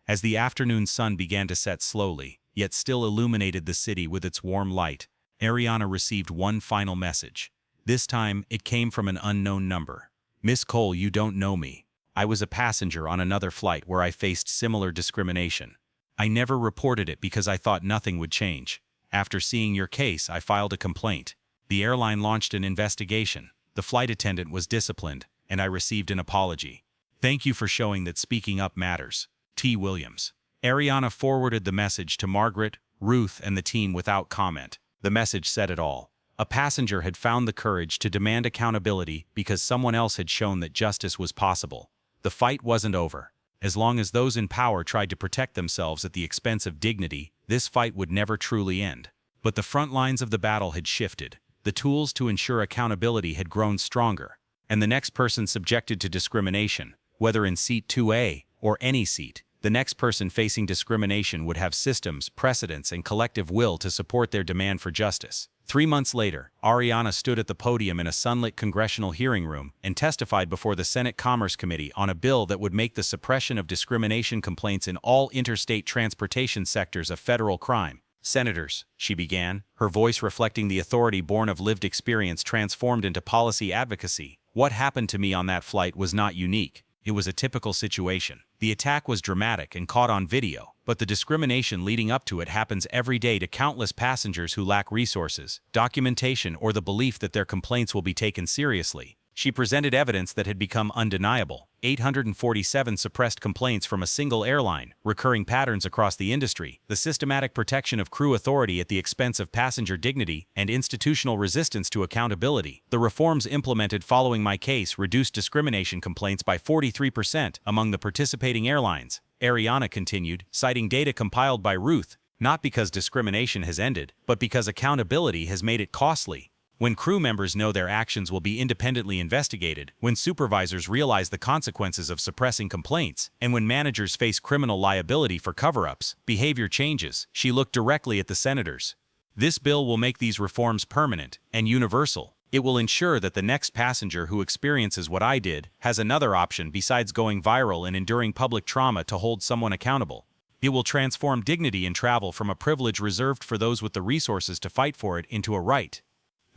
As the afternoon sun began to set slowly, yet still illuminated the city with its warm light, Ariana received one final message. This time, it came from an unknown number. "Miss Cole, you don't know me. I was a passenger on another flight where I faced similar discrimination. I never reported it because I thought nothing would change. After seeing your case, I filed a complaint. The airline launched an investigation. The flight attendant was disciplined, and I received an apology. Thank you for showing that speaking up matters. T. Williams." Ariana forwarded the message to Margaret, Ruth, and the team without comment. The message said it all. A passenger had found the courage to demand accountability because someone else had shown that justice was possible. The fight wasn't over. As long as those in power tried to protect themselves at the expense of dignity, this fight would never truly end. But the front lines of the battle had shifted. The tools to ensure accountability had grown stronger. And the next person subjected to discrimination, whether in seat 2A or any seat, the next person facing discrimination would have systems, precedents, and collective will to support their demand for justice. 3 months later, Ariana stood at the podium in a sunlit congressional hearing room and testified before the Senate Commerce Committee on a bill that would make the suppression of discrimination complaints in all interstate transportation sectors a federal crime. "Senators," she began, her voice reflecting the authority born of lived experience transformed into policy advocacy. "What happened to me on that flight was not unique. It was a typical situation. The attack was dramatic and caught on video, but the discrimination leading up to it happens every day to countless passengers who lack resources, documentation, or the belief that their complaints will be taken seriously." She presented evidence that had become undeniable. 847 suppressed complaints from a single airline, recurring patterns across the industry, the systematic protection of crew authority at the expense of passenger dignity, and institutional resistance to accountability. "The reforms implemented following my case reduced discrimination complaints by 43% among the participating airlines," Ariana continued, citing data compiled by Ruth, "not because discrimination has ended, but because accountability has made it costly. When crew members know their actions will be independently investigated, when supervisors realize the consequences of suppressing complaints, and when managers face criminal liability for cover-ups, behavior changes." She looked directly at the senators. "This bill will make these reforms permanent and universal. It will ensure that the next passenger who experiences what I did has another option besides going viral and enduring public trauma to hold someone accountable. It will transform dignity in travel from a privilege reserved for those with the resources to fight for it into a right."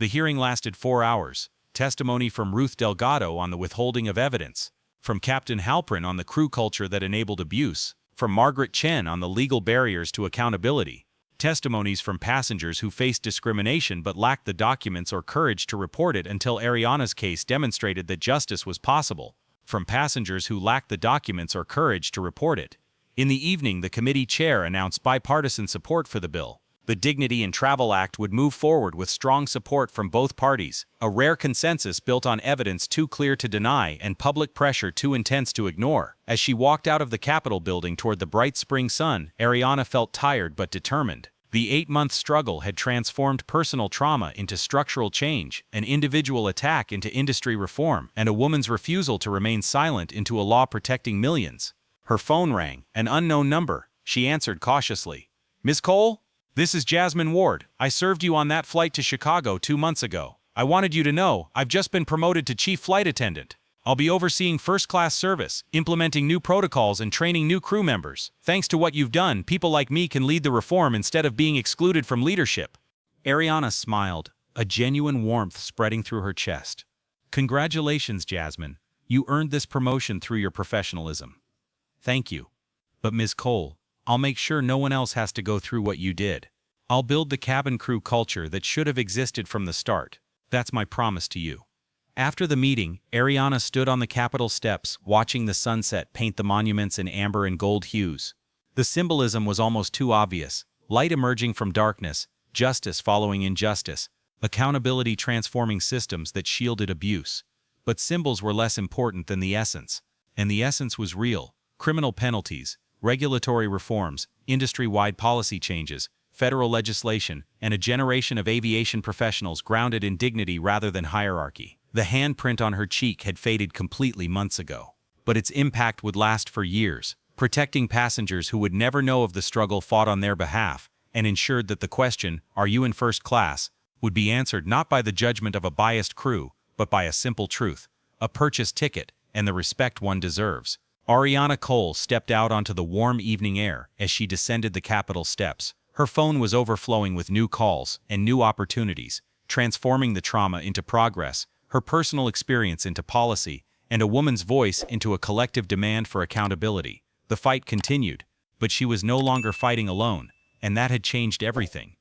The hearing lasted 4 hours. Testimony from Ruth Delgado on the withholding of evidence, from Captain Halprin on the crew culture that enabled abuse, from Margaret Chen on the legal barriers to accountability. Testimonies from passengers who faced discrimination but lacked the documents or courage to report it until Ariana's case demonstrated that justice was possible, from passengers who lacked the documents or courage to report it. In the evening, the committee chair announced bipartisan support for the bill. The Dignity in Travel Act would move forward with strong support from both parties, a rare consensus built on evidence too clear to deny and public pressure too intense to ignore. As she walked out of the Capitol building toward the bright spring sun, Ariana felt tired but determined. The 8-month struggle had transformed personal trauma into structural change, an individual attack into industry reform, and a woman's refusal to remain silent into a law protecting millions. Her phone rang, an unknown number. She answered cautiously. "Miss Cole? This is Jasmine Ward. I served you on that flight to Chicago 2 months ago. I wanted you to know I've just been promoted to chief flight attendant. I'll be overseeing first-class service, implementing new protocols and training new crew members. Thanks to what you've done, people like me can lead the reform instead of being excluded from leadership." Ariana smiled, a genuine warmth spreading through her chest. "Congratulations, Jasmine. You earned this promotion through your professionalism." "Thank you. But Ms. Cole, I'll make sure no one else has to go through what you did. I'll build the cabin crew culture that should have existed from the start. That's my promise to you." After the meeting, Ariana stood on the Capitol steps, watching the sunset paint the monuments in amber and gold hues. The symbolism was almost too obvious: light emerging from darkness, justice following injustice, accountability transforming systems that shielded abuse. But symbols were less important than the essence. And the essence was real: criminal penalties, regulatory reforms, industry-wide policy changes, federal legislation, and a generation of aviation professionals grounded in dignity rather than hierarchy. The handprint on her cheek had faded completely months ago. but its impact would last for years, protecting passengers who would never know of the struggle fought on their behalf, and ensured that the question, "Are you in first class?" would be answered not by the judgment of a biased crew, but by a simple truth, a purchased ticket, and the respect one deserves. Ariana Cole stepped out onto the warm evening air as she descended the Capitol steps. Her phone was overflowing with new calls and new opportunities, transforming the trauma into progress, her personal experience into policy, and a woman's voice into a collective demand for accountability. The fight continued, but she was no longer fighting alone, and that had changed everything.